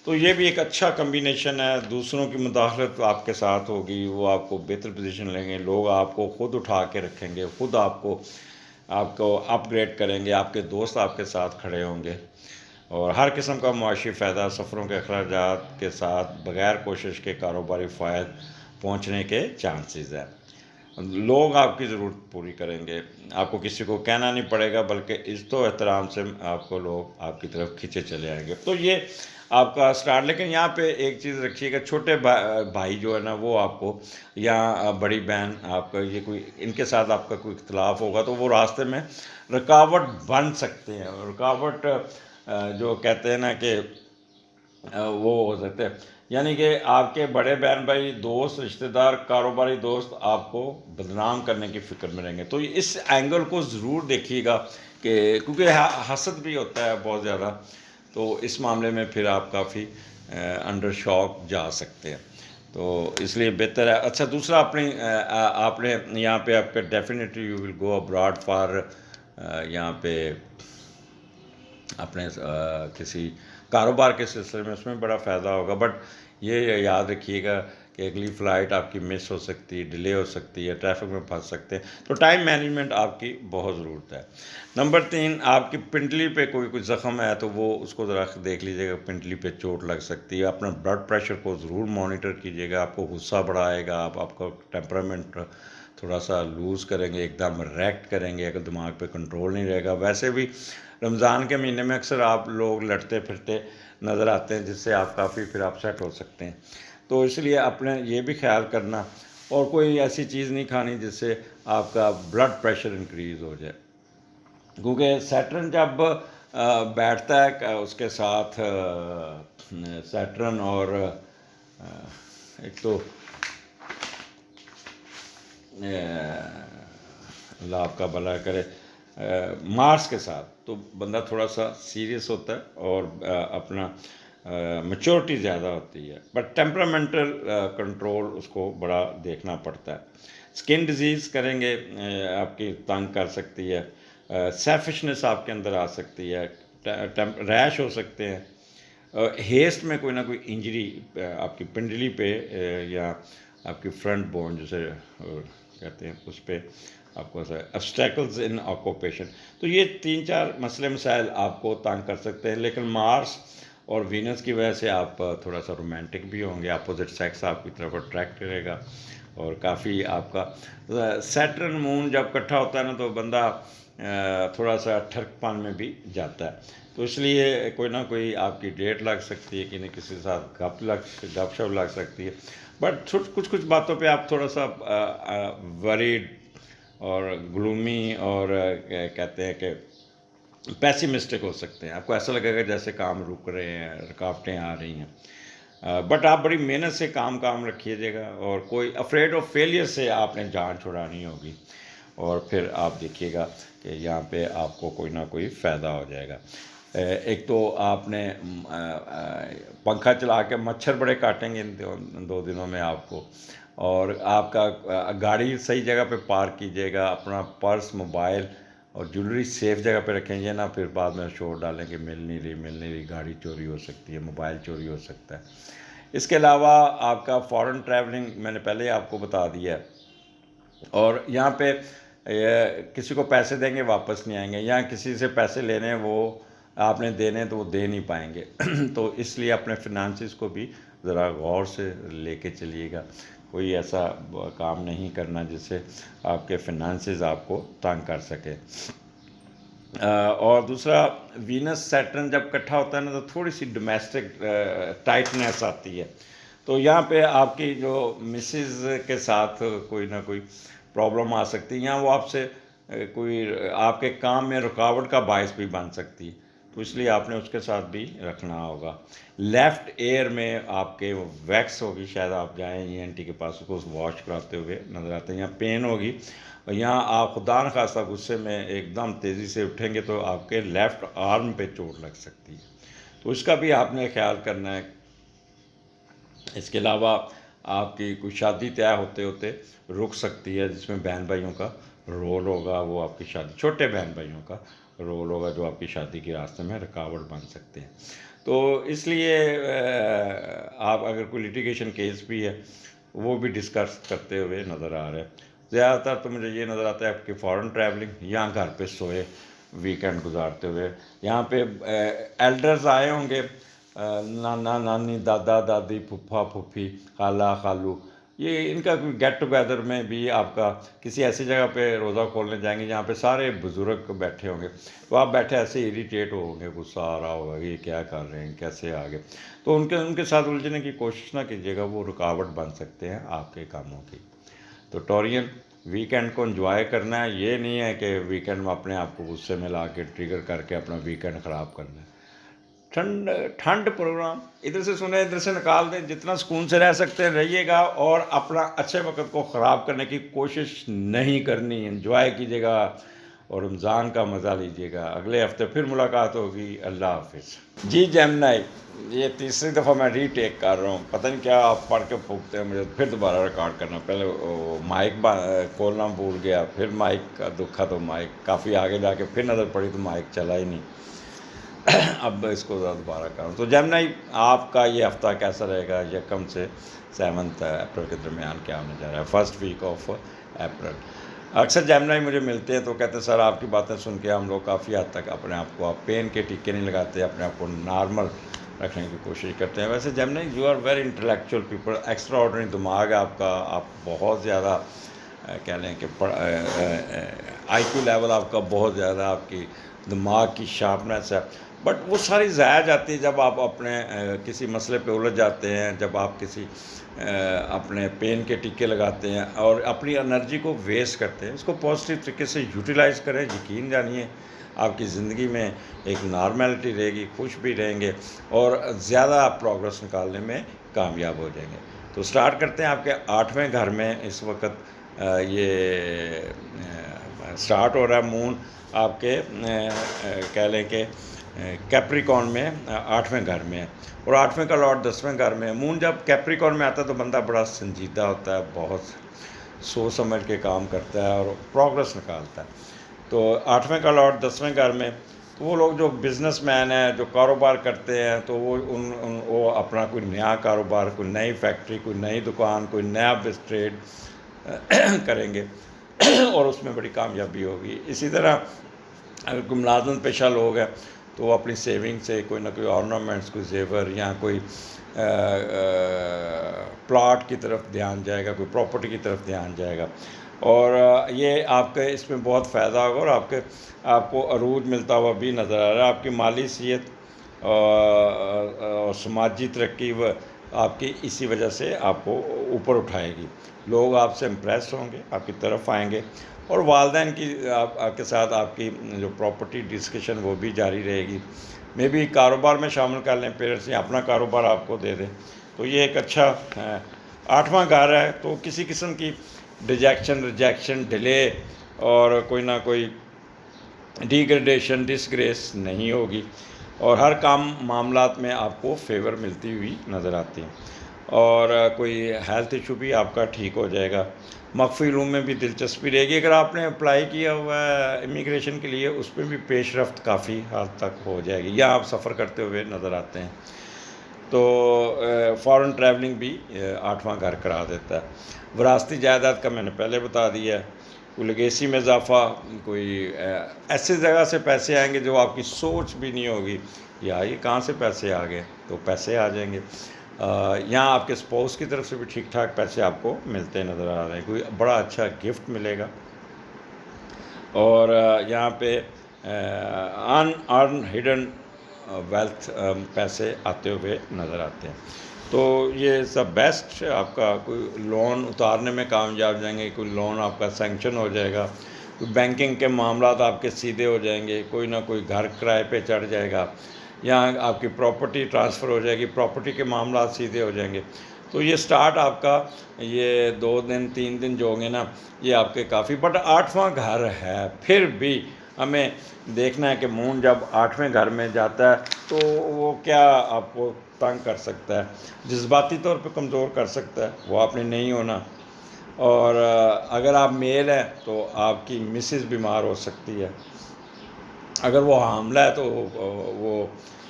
تو یہ بھی ایک اچھا کمبینیشن ہے. دوسروں کی مداخلت آپ کے ساتھ ہوگی, وہ آپ کو بہتر پوزیشن لیں گے, لوگ آپ کو خود اٹھا کے رکھیں گے, خود آپ کو اپ گریڈ کریں گے, آپ کے دوست آپ کے ساتھ کھڑے ہوں گے, اور ہر قسم کا معاشی فائدہ, سفروں کے اخراجات کے ساتھ بغیر کوشش کے کاروباری فائد پہنچنے کے چانسز ہیں. لوگ آپ کی ضرورت پوری کریں گے، آپ کو کسی کو کہنا نہیں پڑے گا، بلکہ عزت و احترام سے آپ کو لوگ آپ کی طرف کھینچے چلے آئیں گے. تو یہ آپ کا اسٹارٹ. لیکن یہاں پہ ایک چیز رکھیے گا، چھوٹے بھائی جو ہے نا وہ آپ کو، یا بڑی بہن آپ کا، یہ کوئی ان کے ساتھ آپ کا کوئی اختلاف ہوگا تو وہ راستے میں رکاوٹ بن سکتے ہیں. رکاوٹ جو کہتے ہیں نا کہ وہ ہو سکتے ہیں، یعنی کہ آپ کے بڑے بہن بھائی، دوست، رشتہ دار، کاروباری دوست آپ کو بدنام کرنے کی فکر میں رہیں گے. تو اس اینگل کو ضرور دیکھیے گا کہ کیونکہ حسد بھی ہوتا ہے بہت زیادہ، تو اس معاملے میں پھر آپ کافی انڈر شاک جا سکتے ہیں. تو اس لیے بہتر ہے. اچھا دوسرا آپ نے یہاں پہ آپ کا definitely you will go abroad for, یہاں پہ اپنے کسی کاروبار کے سلسلے میں، اس میں بڑا فائدہ ہوگا. بٹ یہ یاد رکھیے گا کہ اگلی فلائٹ آپ کی مس ہو سکتی ہے، ڈیلے ہو سکتی ہے، ٹریفک میں پھنس سکتے ہیں. تو ٹائم مینجمنٹ آپ کی بہت ضرورت ہے. نمبر 3، آپ کی پنڈلی پہ کوئی زخم ہے تو وہ اس کو ذرا دیکھ لیجیے گا، پنڈلی پہ چوٹ لگ سکتی ہے. اپنا بلڈ پریشر کو ضرور مانیٹر کیجیے گا. آپ کو غصہ بڑا آئے گا، آپ کا ٹیمپرامنٹ تھوڑا سا لوز کریں گے، ایک دم ریکٹ کریں گے، اگر دماغ پہ کنٹرول نہیں رہے گا. ویسے بھی رمضان کے مہینے میں اکثر آپ لوگ لڑتے پھرتے نظر آتے ہیں، جس سے آپ کافی پھر اپسیٹ ہو سکتے ہیں. تو اس لیے اپنے یہ بھی خیال کرنا، اور کوئی ایسی چیز نہیں کھانی جس سے آپ کا بلڈ پریشر انکریز ہو جائے. کیونکہ سیٹرن جب بیٹھتا ہے اس کے ساتھ سیٹرن اور ایک تو اللہ آپ کا بھلا کرے مارس کے ساتھ، تو بندہ تھوڑا سا سیریس ہوتا ہے اور اپنا میچورٹی زیادہ ہوتی ہے. بٹ ٹیمپرامنٹل کنٹرول اس کو بڑا دیکھنا پڑتا ہے. اسکن ڈیزیز کریں گے آپ کی تنگ کر سکتی ہے. سیلفشنس آپ کے اندر آ سکتی ہے. ریش ہو سکتے ہیں. ہیسٹ میں کوئی نہ کوئی انجری آپ کی پنڈلی پہ یا آپ کی فرنٹ بون جسے کہتے ہیں اس پہ آپ کو ابسٹیکلز ان آکوپیشن. تو یہ 3-4 مسئلے مسائل آپ کو تنگ کر سکتے ہیں. لیکن مارس اور وینس کی وجہ سے آپ تھوڑا سا رومانٹک بھی ہوں گے، اپوزٹ سیکس آپ کی طرف اٹریکٹ کرے گا، اور کافی آپ کا سیٹرن مون جب اکٹھا ہوتا ہے نا تو بندہ تھوڑا سا ٹھرک پان میں بھی جاتا ہے. تو اس لیے کوئی نہ کوئی آپ کی ڈیٹ لگ سکتی ہے، کہ کسی کے ساتھ گپ شپ لگ سکتی ہے. بٹ کچھ باتوں پہ آپ تھوڑا سا وریڈ اور گلومی اور کہتے ہیں کہ پیسیمسٹک ہو سکتے ہیں. آپ کو ایسا لگے گا جیسے کام رک رہے ہیں، رکاوٹیں آ رہی ہیں. بٹ آپ بڑی محنت سے کام رکھیے گا، اور کوئی افریڈ آف فیلئر سے آپ نے جان چھڑانی ہوگی، اور پھر آپ دیکھیے گا کہ یہاں پہ آپ کو کوئی نہ کوئی فائدہ ہو جائے گا. ایک تو آپ نے پنکھا چلا کے مچھر بڑے کاٹیں گے ان 2 دنوں میں آپ کو. اور آپ کا گاڑی صحیح جگہ پہ پارک کیجیے گا. اپنا پرس، موبائل اور جولری سیف جگہ پہ رکھیں گے نا، پھر بعد میں شور ڈالیں کہ مل نہیں رہی، گاڑی چوری ہو سکتی ہے، موبائل چوری ہو سکتا ہے. اس کے علاوہ آپ کا فارن ٹریولنگ میں نے پہلے آپ کو بتا دیا ہے. اور یہاں پہ کسی کو پیسے دیں گے واپس نہیں آئیں گے، یا کسی سے پیسے لینے وہ آپ نے دینے تو وہ دے نہیں پائیں گے. تو اس لیے اپنے فنانسز کو بھی ذرا غور سے لے کے چلیے گا. کوئی ایسا کام نہیں کرنا جس سے آپ کے فنانسز آپ کو تنگ کر سکے. اور دوسرا، وینس سیٹرن جب اکٹھا ہوتا ہے نا تو تھوڑی سی ڈومیسٹک ٹائٹنیس آتی ہے. تو یہاں پہ آپ کی جو مسز کے ساتھ کوئی نہ کوئی پرابلم آ سکتی ہے، یا وہ آپ سے کوئی آپ کے کام میں رکاوٹ کا باعث بھی بن سکتی ہے. تو اس لیے آپ نے اس کے ساتھ بھی رکھنا ہوگا. لیفٹ ایئر میں آپ کے ویکس ہوگی، شاید آپ جائیں ENT کے پاس، اس کو واش کراتے ہوئے نظر آتے ہیں. یہاں پین ہوگی، اور یہاں آپ خدا نخواستہ غصے میں ایک دم تیزی سے اٹھیں گے تو آپ کے لیفٹ آرم پہ چوٹ لگ سکتی ہے. تو اس کا بھی آپ نے خیال کرنا ہے. اس کے علاوہ آپ کی کوئی شادی طے ہوتے رک سکتی ہے، جس میں بہن بھائیوں کا رول ہوگا. وہ آپ کی شادی، چھوٹے بہن بھائیوں کا رول ہوگا جو آپ کی شادی کے راستے میں رکاوٹ بن سکتے ہیں. تو اس لیے آپ اگر کوئی لیٹیگیشن کیس بھی ہے وہ بھی ڈسکس کرتے ہوئے نظر آ رہے ہیں. زیادہ تر تو مجھے یہ نظر آتا ہے آپ کی فارن ٹریولنگ، یا گھر پہ سوئے ویکینڈ گزارتے ہوئے. یہاں پہ ایلڈرز آئے ہوں گے، نانا نانی، دادا دادی، پھپھا پھوپھی، خالہ خالو، یہ ان کا کوئی گیٹ ٹوگیدر میں بھی آپ کا کسی ایسی جگہ پہ روزہ کھولنے جائیں گے جہاں پہ سارے بزرگ بیٹھے ہوں گے، تو آپ بیٹھے ایسے اریٹیٹ ہوں گے، غصہ آ رہا ہوگا کہ یہ کیا کر رہے ہیں، کیسے آگے، تو ان کے ساتھ الجھنے کی کوشش نہ کیجیے گا، وہ رکاوٹ بن سکتے ہیں آپ کے کاموں کی۔ تو ٹورین ویکینڈ کو انجوائے کرنا ہے، یہ نہیں ہے کہ ویکینڈ میں اپنے آپ کو غصے میں لا کے ٹریگر کر کے اپنا ویکینڈ خراب کرنا ہے۔ ٹھنڈ پروگرام ادھر سے سنیں ادھر سے نکال دیں، جتنا سکون سے رہ سکتے ہیں رہیے گا، اور اپنا اچھے وقت کو خراب کرنے کی کوشش نہیں کرنی، انجوائے کیجیے گا اور رمضان کا مزہ لیجیے گا۔ اگلے ہفتے پھر ملاقات ہوگی، اللہ حافظ۔ جی جیمنائی، یہ تیسری دفعہ میں ری ٹیک کر رہا ہوں، پتہ نہیں کیا آپ پڑھ کے پھونکتے ہیں، مجھے پھر دوبارہ ریکارڈ کرنا، پہلے مائک کھولنا بھول گیا، پھر مائک کا دکھا تو مائک کافی آگے جا کے پھر نظر پڑی تو مائک چلا ہی نہیں، اب اس کو دوبارہ کروں۔ تو جیمنائی، آپ کا یہ ہفتہ کیسا رہے گا؟ یکم سے 7 اپریل کے درمیان کیا ہونے جا رہا ہے، فرسٹ ویک آف اپریل۔ اکثر جیمنائی مجھے ملتے ہیں تو کہتے ہیں سر آپ کی باتیں سن کے ہم لوگ کافی حد تک اپنے آپ کو، آپ پین کے ٹیکے نہیں لگاتے، اپنے آپ کو نارمل رکھنے کی کوشش کرتے ہیں۔ ویسے Gemini you are very intellectual people, extraordinary دماغ ہے آپ کا، آپ بہت زیادہ کہہ لیں کہ آئی کیو لیول آپ کا بہت زیادہ، آپ کی دماغ کی شارپنیس ہے، بٹ وہ ساری ضائع جاتی ہے جب آپ اپنے کسی مسئلے پہ الجھ جاتے ہیں، جب آپ کسی اپنے پین کے ٹیکے لگاتے ہیں اور اپنی انرجی کو ویسٹ کرتے ہیں۔ اس کو پازیٹیو طریقے سے یوٹیلائز کریں، یقین جانیے آپ کی زندگی میں ایک نارملٹی رہے گی، خوش بھی رہیں گے اور زیادہ پروگرس نکالنے میں کامیاب ہو جائیں گے۔ تو سٹارٹ کرتے ہیں آپ کے 8ویں گھر میں اس وقت یہ سٹارٹ ہو رہا ہے مون آپ کے کہہ لیں کہ کیپریکون میں 8ویں گھر میں ہے، اور 8ویں کا لارڈ 10ویں گھر میں ہے۔ مون جب کیپریکون میں آتا ہے تو بندہ بڑا سنجیدہ ہوتا ہے، بہت سوچ سمجھ کے کام کرتا ہے اور پروگرس نکالتا ہے۔ تو 8ویں کا لارڈ 10ویں گھر میں، تو وہ لوگ جو بزنس مین ہیں، جو کاروبار کرتے ہیں، تو وہ اپنا کوئی نیا کاروبار، کوئی نئی فیکٹری، کوئی نئی دکان، کوئی نیا ٹریڈ کریں گے اور اس میں بڑی کامیابی ہوگی۔ اسی طرح اگر کوئی ملازمت پیشہ لوگ ہیں تو وہ اپنی سیونگ سے کوئی نہ کوئی آرنامنٹس، کوئی زیور یا کوئی پلاٹ کی طرف دھیان جائے گا، کوئی پراپرٹی کی طرف دھیان جائے گا، اور یہ آپ کے اس میں بہت فائدہ ہوگا، اور آپ کو عروج ملتا ہوا بھی نظر آ رہا ہے۔ آپ کی مالی صحت اور سماجی ترقی آپ کی اسی وجہ سے آپ کو اوپر اٹھائے گی، لوگ آپ سے امپریس ہوں گے، آپ کی طرف آئیں گے، اور والدین کی آپ کے ساتھ آپ کی جو پراپرٹی ڈسکشن وہ بھی جاری رہے گی۔ میں بھی کاروبار میں شامل کر لیں، پیرنٹس نے اپنا کاروبار آپ کو دے دیں، تو یہ ایک اچھا 8واں گھر ہے، تو کسی قسم کی ریجیکشن، ڈیلے اور کوئی نہ کوئی ڈیگریڈیشن، ڈسگریس نہیں ہوگی، اور ہر کام معاملات میں آپ کو فیور ملتی ہوئی نظر آتی ہیں، اور کوئی ہیلتھ ایشو بھی آپ کا ٹھیک ہو جائے گا۔ مخفی علوم میں بھی دلچسپی رہے گی، اگر آپ نے اپلائی کیا ہوا ہے امیگریشن کے لیے، اس میں بھی پیش رفت کافی حد تک ہو جائے گی، یا آپ سفر کرتے ہوئے نظر آتے ہیں، تو فارن ٹریولنگ بھی 8واں گھر کرا دیتا ہے۔ وراثتی جائیداد کا میں نے پہلے بتا دیا ہے، کوئی لیگیسی میں اضافہ، کوئی ایسی جگہ سے پیسے آئیں گے جو آپ کی سوچ بھی نہیں ہوگی، یا یہ کہاں سے پیسے آ گئے، تو پیسے آ جائیں گے۔ یہاں آپ کے سپوز کی طرف سے بھی ٹھیک ٹھاک پیسے آپ کو ملتے نظر آ رہے ہیں، کوئی بڑا اچھا گفٹ ملے گا، اور یہاں پہ ان ارن ہڈن ویلتھ پیسے آتے ہوئے نظر آتے ہیں۔ تو یہ سب بیسٹ، آپ کا کوئی لون اتارنے میں کامیاب جائیں گے، کوئی لون آپ کا سینکشن ہو جائے گا، کوئی بینکنگ کے معاملات آپ کے سیدھے ہو جائیں گے، کوئی نہ کوئی گھر کرائے پہ چڑھ جائے گا، یا آپ کی پراپرٹی ٹرانسفر ہو جائے گی، پراپرٹی کے معاملات سیدھے ہو جائیں گے۔ تو یہ سٹارٹ آپ کا یہ 2 دن 3 دن جو ہوں گے نا، یہ آپ کے کافی، بٹ 8واں گھر ہے، پھر بھی ہمیں دیکھنا ہے کہ مون جب 8ویں گھر میں جاتا ہے تو وہ کیا آپ کو تنگ کر سکتا ہے، جذباتی طور پہ کمزور کر سکتا ہے، وہ آپ نے نہیں ہونا، اور اگر آپ میل ہیں تو آپ کی مسز بیمار ہو سکتی ہے، اگر وہ حاملہ ہے تو وہ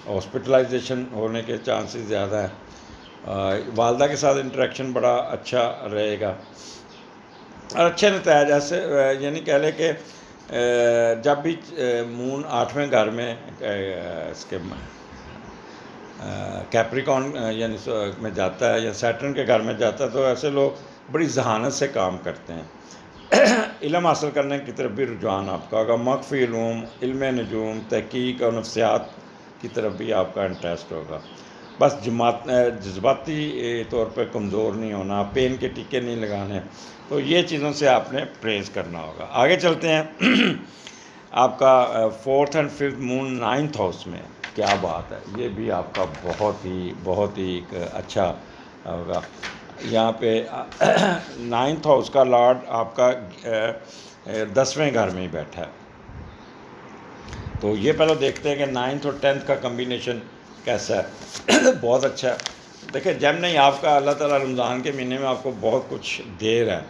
ہاسپٹلائزیشن ہونے کے چانسز زیادہ ہیں۔ والدہ کے ساتھ انٹریکشن بڑا اچھا رہے گا اور اچھے نتائج، ایسے یعنی کہہ لیں کہ جب بھی مون 8ویں گھر میں اس کے کیپریکون یعنی میں جاتا ہے، یا سیٹرن کے گھر میں جاتا ہے، تو ایسے لوگ بڑی ذہانت سے کام کرتے ہیں۔ علم حاصل کرنے کی طرف بھی رجحان آپ کا ہوگا، مخفی علوم، علم نجوم، تحقیق اور نفسیات کی طرف بھی آپ کا انٹرسٹ ہوگا۔ بس جذباتی طور پہ کمزور نہیں ہونا، پین کے ٹیکے نہیں لگانے، تو یہ چیزوں سے آپ نے پرہیز کرنا ہوگا۔ آگے چلتے ہیں۔ آپ کا 4th and 5th moon 9th house میں، کیا بات ہے، یہ بھی آپ کا بہت ہی ایک اچھا ہوگا۔ یہاں پہ 9th ہاؤس کا لارڈ آپ کا 10ویں گھر میں ہی بیٹھا ہے۔ تو یہ پہلے دیکھتے ہیں کہ 9th اور 10th کا کمبینیشن کیسا ہے۔ بہت اچھا ہے۔ دیکھیں جب نہیں آپ کا اللہ تعالیٰ رمضان کے مہینے میں آپ کو بہت کچھ دے رہا ہے،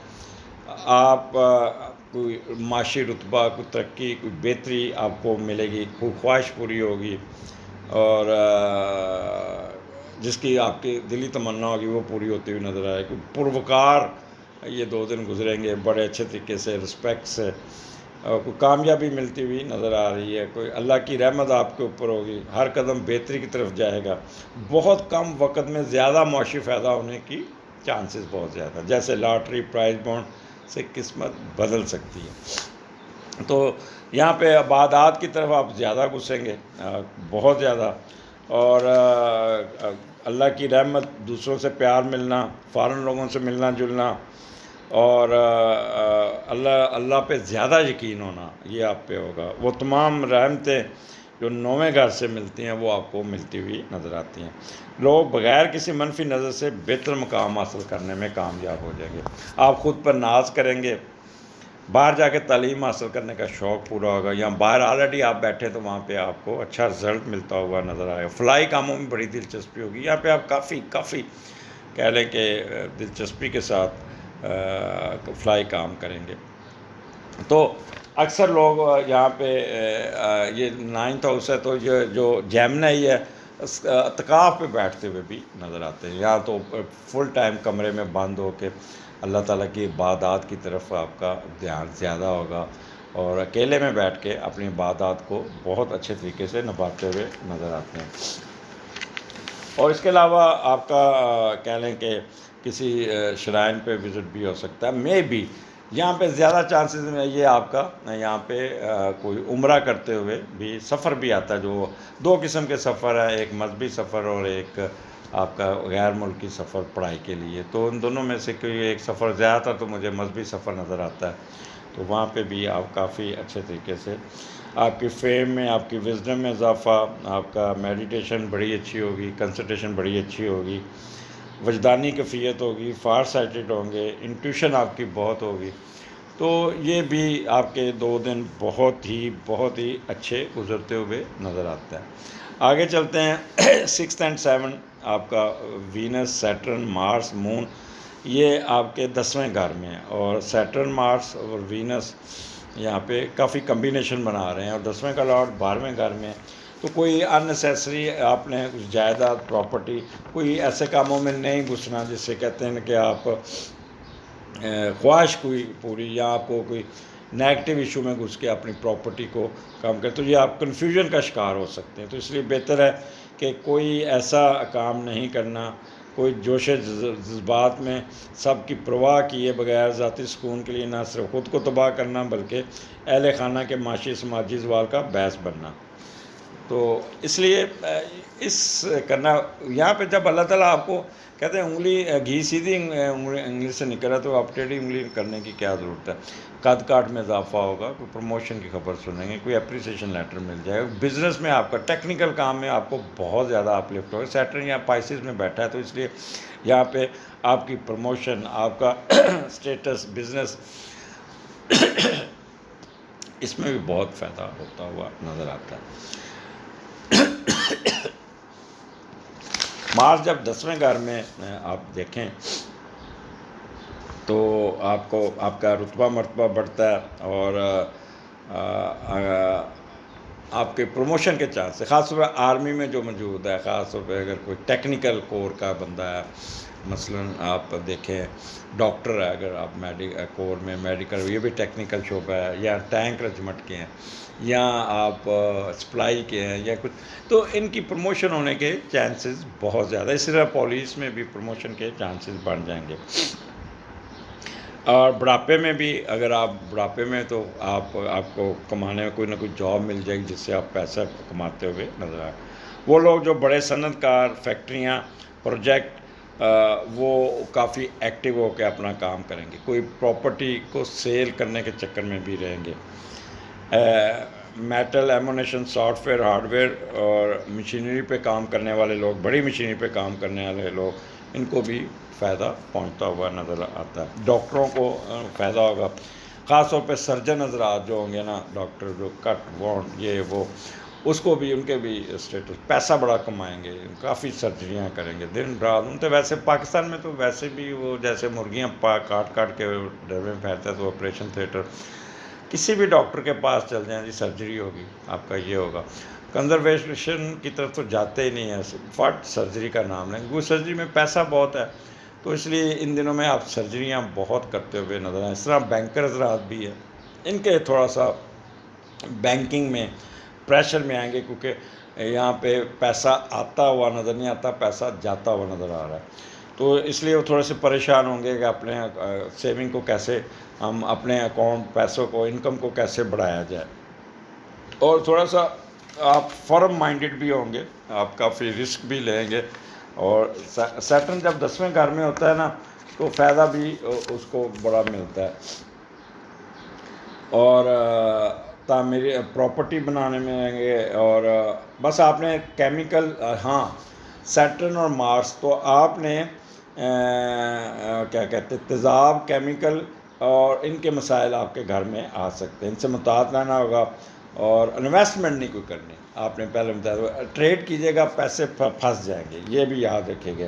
آپ کوئی معاشی رتبہ، کوئی ترقی، کوئی بہتری آپ کو ملے گی، کوئی خواہش پوری ہوگی، اور جس کی آپ کی دلی تمنا ہوگی وہ پوری ہوتی ہوئی نظر آئے۔ کوئی پروکار یہ 2 دن گزریں گے بڑے اچھے طریقے سے، رسپیکٹ سے، اور کوئی کامیابی ملتی ہوئی نظر آ رہی ہے، کوئی اللہ کی رحمت آپ کے اوپر ہوگی، ہر قدم بہتری کی طرف جائے گا۔ بہت کم وقت میں زیادہ معاشی فائدہ ہونے کی چانسز بہت زیادہ، جیسے لاٹری، پرائز بانڈ سے قسمت بدل سکتی ہے۔ تو یہاں پہ عبادات کی طرف آپ زیادہ گھسیں گے، بہت زیادہ، اور اللہ کی رحمت، دوسروں سے پیار ملنا، فارن لوگوں سے ملنا جلنا، اور اللہ پہ زیادہ یقین ہونا، یہ آپ پہ ہوگا۔ وہ تمام رحمتیں جو 9ویں گھر سے ملتی ہیں وہ آپ کو ملتی ہوئی نظر آتی ہیں۔ لوگ بغیر کسی منفی نظر سے بہتر مقام حاصل کرنے میں کامیاب ہو جائیں گے۔ آپ خود پر ناز کریں گے، باہر جا کے تعلیم حاصل کرنے کا شوق پورا ہوگا، یا باہر آلریڈی آپ بیٹھے تو وہاں پہ آپ کو اچھا رزلٹ ملتا ہوا نظر آئے گا۔ فلاحی کاموں میں بڑی دلچسپی ہوگی، یہاں پہ آپ کافی کہہ لیں کہ دلچسپی کے ساتھ فلاحی کام کریں گے۔ تو اکثر لوگ یہاں پہ یہ 9th ہاؤس ہے تو یہ جو جیمنائی ہے اعتکاف پہ بیٹھتے ہوئے بھی نظر آتے ہیں، یا تو فل ٹائم کمرے میں بند ہو کے اللہ تعالیٰ کی عبادات کی طرف آپ کا دھیان زیادہ ہوگا، اور اکیلے میں بیٹھ کے اپنی عبادات کو بہت اچھے طریقے سے نبھاتے ہوئے نظر آتے ہیں۔ اور اس کے علاوہ آپ کا کہہ لیں کہ کسی شرائن پہ وزٹ بھی ہو سکتا ہے، میں بھی یہاں پہ زیادہ چانسز میں یہ آپ کا یہاں پہ کوئی عمرہ کرتے ہوئے بھی سفر بھی آتا ہے، جو 2 قسم کے سفر ہیں، ایک مذہبی سفر اور ایک آپ کا غیر ملکی سفر پڑھائی کے لیے۔ تو ان دونوں میں سے کوئی ایک سفر زیادہ تر تو مجھے مذہبی سفر نظر آتا ہے، تو وہاں پہ بھی آپ کافی اچھے طریقے سے آپ کی فیم میں، آپ کی وزڈم میں اضافہ، آپ کا میڈیٹیشن بڑی اچھی ہوگی، کنسنٹریشن بڑی اچھی ہوگی، وجدانی کیفیت ہوگی، فار سائٹڈ ہوں گے، انٹیوشن آپ کی بہت ہوگی۔ تو یہ بھی آپ کے 2 دن بہت ہی اچھے گزرتے ہوئے نظر آتا ہے۔ آگے چلتے ہیں 6th and 7 آپ کا وینس، سیٹرن، مارس، مون، یہ آپ کے 10ویں گھر میں ہے، اور سیٹرن، مارس اور وینس یہاں پہ کافی کمبینیشن بنا رہے ہیں، اور 10ویں کا لارڈ 12ویں گھر میں ہے۔ تو کوئی اننیسیسری آپ نے کچھ جائیداد، پراپرٹی، کوئی ایسے کاموں میں نہیں گھسنا جس سے کہتے ہیں کہ آپ خواہش کوئی پوری، یا آپ کو کوئی نیگیٹو ایشو میں گھس کے اپنی پراپرٹی کو کام کرے، تو یہ آپ کنفیوژن کا شکار ہو سکتے ہیں۔ تو اس لیے بہتر ہے کہ کوئی ایسا کام نہیں کرنا، کوئی جوش جذبات میں سب کی پرواہ کیے بغیر ذاتی سکون کے لیے نہ صرف خود کو تباہ کرنا بلکہ اہل خانہ کے معاشی سماجی زوال کا باعث بننا۔ تو اس لیے کرنا یہاں پہ جب اللہ تعالیٰ آپ کو کہتے ہیں انگلی گھی سیدھی انگلی سے نکل رہا ہے تو آپ ٹیڑھی انگلی کرنے کی کیا ضرورت ہے۔ قد کاٹ میں اضافہ ہوگا، کوئی پروموشن کی خبر سنیں گے، کوئی اپریسیشن لیٹر مل جائے گا، بزنس میں آپ کا ٹیکنیکل کام میں آپ کو بہت زیادہ اپ لفٹ ہوگا۔ سیٹرن یا پائسز میں بیٹھا ہے تو اس لیے یہاں پہ آپ کی پروموشن، آپ کا اسٹیٹس، بزنس، اس میں بھی بہت فائدہ ہوتا ہوا نظر آتا ہے۔ مارس جب 10ویں گھر میں آپ دیکھیں تو آپ کو آپ کا رتبہ مرتبہ بڑھتا ہے، اور آپ کے پروموشن کے چانس، خاص طور پر آرمی میں جو موجود ہے، خاص طور پہ اگر کوئی ٹیکنیکل کور کا بندہ ہے، مثلاً آپ دیکھیں ڈاکٹر ہے، اگر آپ کور میں میڈیکل، یہ بھی ٹیکنیکل شعبہ ہے، یا ٹینک رجمنٹ کے ہیں، یا آپ سپلائی کے ہیں، یا کچھ، تو ان کی پروموشن ہونے کے چانسز بہت زیادہ، اس طرح پولیس میں بھی پروموشن کے چانسز بڑھ جائیں گے۔ اور بڑھاپے میں بھی اگر آپ بڑھاپے میں تو آپ کو کمانے میں کوئی نہ کوئی جاب مل جائے گی جس سے آپ پیسہ کماتے ہوئے نظر آئے. وہ لوگ جو بڑے صنعت کار، فیکٹریاں، پروجیکٹ، وہ کافی ایکٹیو ہو کے اپنا کام کریں گے. کوئی پراپرٹی کو سیل کرنے کے چکر میں بھی رہیں گے. Metal, ammunition, soft where, hard where اور مشینری پہ کام کرنے والے لوگ، بڑی مشینری پہ کام کرنے والے لوگ، ان کو بھی فائدہ پہنچتا ہوا نظر آتا ہے. ڈاکٹروں کو فائدہ ہوگا، خاص طور پہ سرجن حضرات جو ہوں گے نا، ڈاکٹر جو کٹ وانڈ یہ وہ، اس کو بھی ان کے بھی اسٹیٹس، پیسہ بڑا کمائیں گے، کافی سرجریاں کریں گے دن رات. ان تو ویسے پاکستان میں تو ویسے بھی وہ جیسے مرغیاں کاٹ کاٹ کے ڈر میں پھیرتا ہے، تو آپریشن تھیٹر کسی بھی ڈاکٹر کے پاس چل جائیں جی سرجری ہوگی آپ کا، یہ ہوگا. کنزرویشن کی طرف تو جاتے ہی نہیں ہیں، فٹ سرجری کا نام لیں. وہ سرجری میں پیسہ بہت ہے، تو اس لیے ان دنوں میں آپ سرجریاں بہت کرتے ہوئے نظر آئیں. اس طرح بینکر حضرات بھی ہیں، ان کے تھوڑا سا بینکنگ میں پریشر میں آئیں گے، کیونکہ یہاں پہ پیسہ آتا ہوا نظر نہیں آتا، پیسہ جاتا ہوا نظر آ رہا ہے. تو اس لیے وہ تھوڑے سے پریشان ہوں گے کہ اپنے سیونگ کو کیسے، ہم اپنے اکاؤنٹ پیسوں کو، انکم کو کیسے بڑھایا جائے. اور تھوڑا سا آپ فرم مائنڈڈ بھی ہوں گے، آپ کافی رسک بھی لیں گے. اور سیٹرن جب 10ویں گھر میں ہوتا ہے نا، تو فائدہ بھی اس کو بڑا ملتا ہے. اور تعمیری پراپرٹی بنانے میں آئیں گے. اور بس آپ نے کیمیکل، ہاں سیٹرن اور مارس، تو آپ نے کیا کہتے ہیں، تیزاب، کیمیکل اور ان کے مسائل آپ کے گھر میں آ سکتے ہیں. ان سے محتاط رہنا ہوگا. اور انویسٹمنٹ نہیں کوئی کرنی، آپ نے پہلے بتایا. ٹریڈ کیجیے گا، پیسے پھنس جائیں گے، یہ بھی یاد رکھیے گا.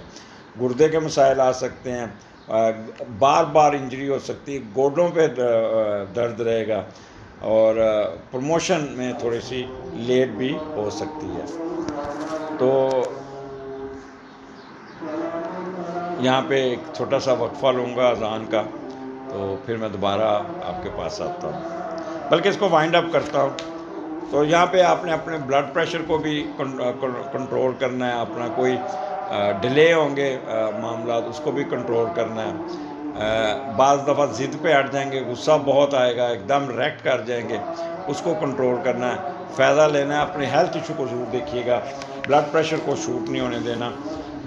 گردے کے مسائل آ سکتے ہیں، بار بار انجری ہو سکتی ہے، گوڈوں پہ درد رہے گا. اور پروموشن میں تھوڑی سی لیٹ بھی ہو سکتی ہے. تو یہاں پہ ایک چھوٹا سا وقفہ لوں گا اذان کا، تو پھر میں دوبارہ آپ کے پاس آتا ہوں، بلکہ اس کو وائنڈ اپ کرتا ہوں. تو یہاں پہ آپ نے اپنے بلڈ پریشر کو بھی کنٹرول کرنا ہے. اپنا کوئی ڈیلے ہوں گے معاملات، اس کو بھی کنٹرول کرنا ہے. بعض دفعہ ضد پہ ہٹ جائیں گے، غصہ بہت آئے گا، ایک دم ریکٹ کر جائیں گے، اس کو کنٹرول کرنا ہے. فائدہ لینا ہے. اپنے ہیلتھ ایشو کو ضرور دیکھیے گا، بلڈ پریشر کو شوٹ نہیں ہونے دینا.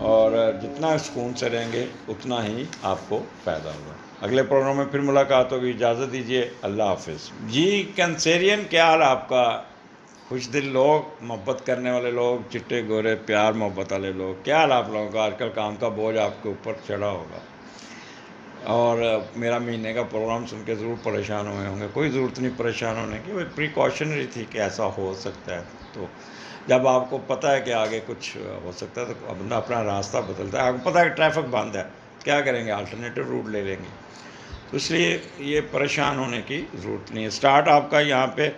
اور جتنا سکون سے رہیں گے اتنا ہی آپ کو فائدہ ہوگا. اگلے پروگرام میں پھر ملاقات ہوگی. اجازت دیجیے، اللہ حافظ. جی کینسیرین، کیا حال آپ کا؟ خوش دل لوگ، محبت کرنے والے لوگ، چٹے گورے پیار محبت والے لوگ، کیا حال آپ لوگوں کا؟ آج کل کام کا بوجھ آپ کے اوپر چڑھا ہوگا، اور میرا مہینے کا پروگرام سن کے ضرور پریشان ہوئے ہوں گے. کوئی ضرورت نہیں پریشان ہونے کی، وہ پریکاشنری تھی کہ ایسا ہو سکتا ہے. تو جب آپ کو پتہ ہے کہ آگے کچھ ہو سکتا ہے تو بندہ اپنا راستہ بدلتا ہے. آپ کو پتہ ہے کہ ٹریفک بند ہے، کیا کریں گے؟ الٹرنیٹیو روٹ لے لیں گے. تو اس لیے یہ پریشان ہونے کی ضرورت نہیں ہے. اسٹارٹ آپ کا یہاں پہ